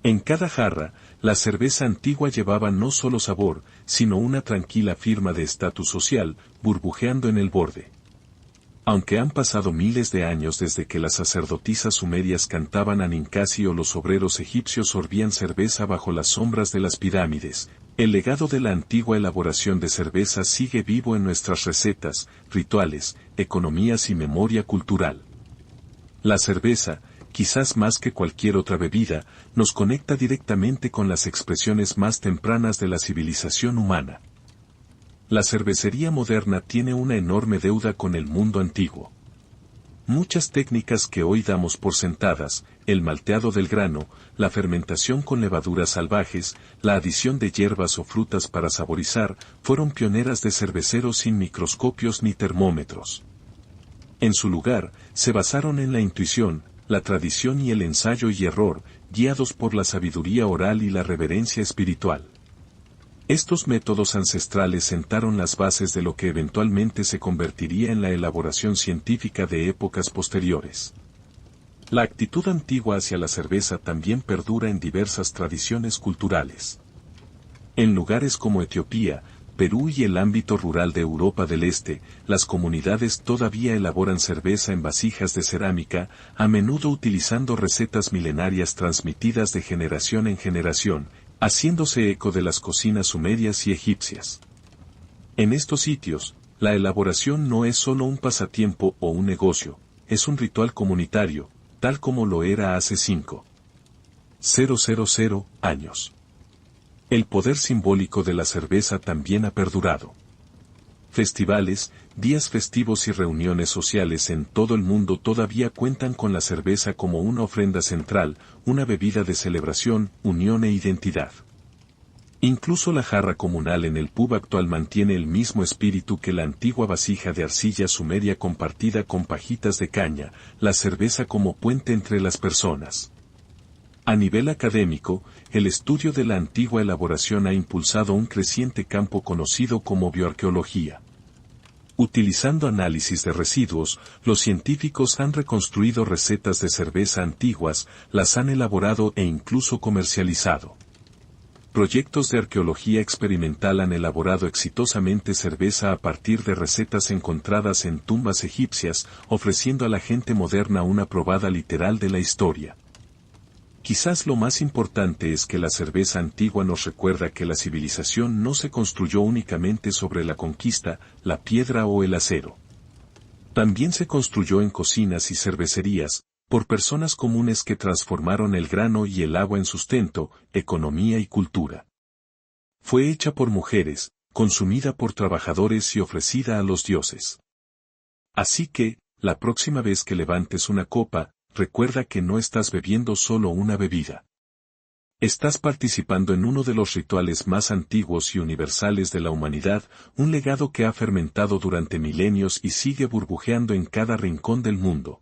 En cada jarra, la cerveza antigua llevaba no solo sabor, sino una tranquila firma de estatus social, burbujeando en el borde. Aunque han pasado miles de años desde que las sacerdotisas sumerias cantaban a Ninkasi o los obreros egipcios sorbían cerveza bajo las sombras de las pirámides, el legado de la antigua elaboración de cerveza sigue vivo en nuestras recetas, rituales, economías y memoria cultural. La cerveza, quizás más que cualquier otra bebida, nos conecta directamente con las expresiones más tempranas de la civilización humana. La cervecería moderna tiene una enorme deuda con el mundo antiguo. Muchas técnicas que hoy damos por sentadas, el malteado del grano, la fermentación con levaduras salvajes, la adición de hierbas o frutas para saborizar, fueron pioneras de cerveceros sin microscopios ni termómetros. En su lugar, se basaron en la intuición, la tradición y el ensayo y error, guiados por la sabiduría oral y la reverencia espiritual. Estos métodos ancestrales sentaron las bases de lo que eventualmente se convertiría en la elaboración científica de épocas posteriores. La actitud antigua hacia la cerveza también perdura en diversas tradiciones culturales. En lugares como Etiopía, Perú y el ámbito rural de Europa del Este, las comunidades todavía elaboran cerveza en vasijas de cerámica, a menudo utilizando recetas milenarias transmitidas de generación en generación, haciéndose eco de las cocinas sumerias y egipcias. En estos sitios, la elaboración no es solo un pasatiempo o un negocio, es un ritual comunitario, tal como lo era hace 5,000 años. El poder simbólico de la cerveza también ha perdurado. Festivales, días festivos y reuniones sociales en todo el mundo todavía cuentan con la cerveza como una ofrenda central, una bebida de celebración, unión e identidad. Incluso la jarra comunal en el pub actual mantiene el mismo espíritu que la antigua vasija de arcilla sumeria compartida con pajitas de caña, la cerveza como puente entre las personas. A nivel académico, el estudio de la antigua elaboración ha impulsado un creciente campo conocido como bioarqueología. Utilizando análisis de residuos, los científicos han reconstruido recetas de cerveza antiguas, las han elaborado e incluso comercializado. Proyectos de arqueología experimental han elaborado exitosamente cerveza a partir de recetas encontradas en tumbas egipcias, ofreciendo a la gente moderna una probada literal de la historia. Quizás lo más importante es que la cerveza antigua nos recuerda que la civilización no se construyó únicamente sobre la conquista, la piedra o el acero. También se construyó en cocinas y cervecerías, por personas comunes que transformaron el grano y el agua en sustento, economía y cultura. Fue hecha por mujeres, consumida por trabajadores y ofrecida a los dioses. Así que, la próxima vez que levantes una copa, recuerda que no estás bebiendo solo una bebida. Estás participando en uno de los rituales más antiguos y universales de la humanidad, un legado que ha fermentado durante milenios y sigue burbujeando en cada rincón del mundo.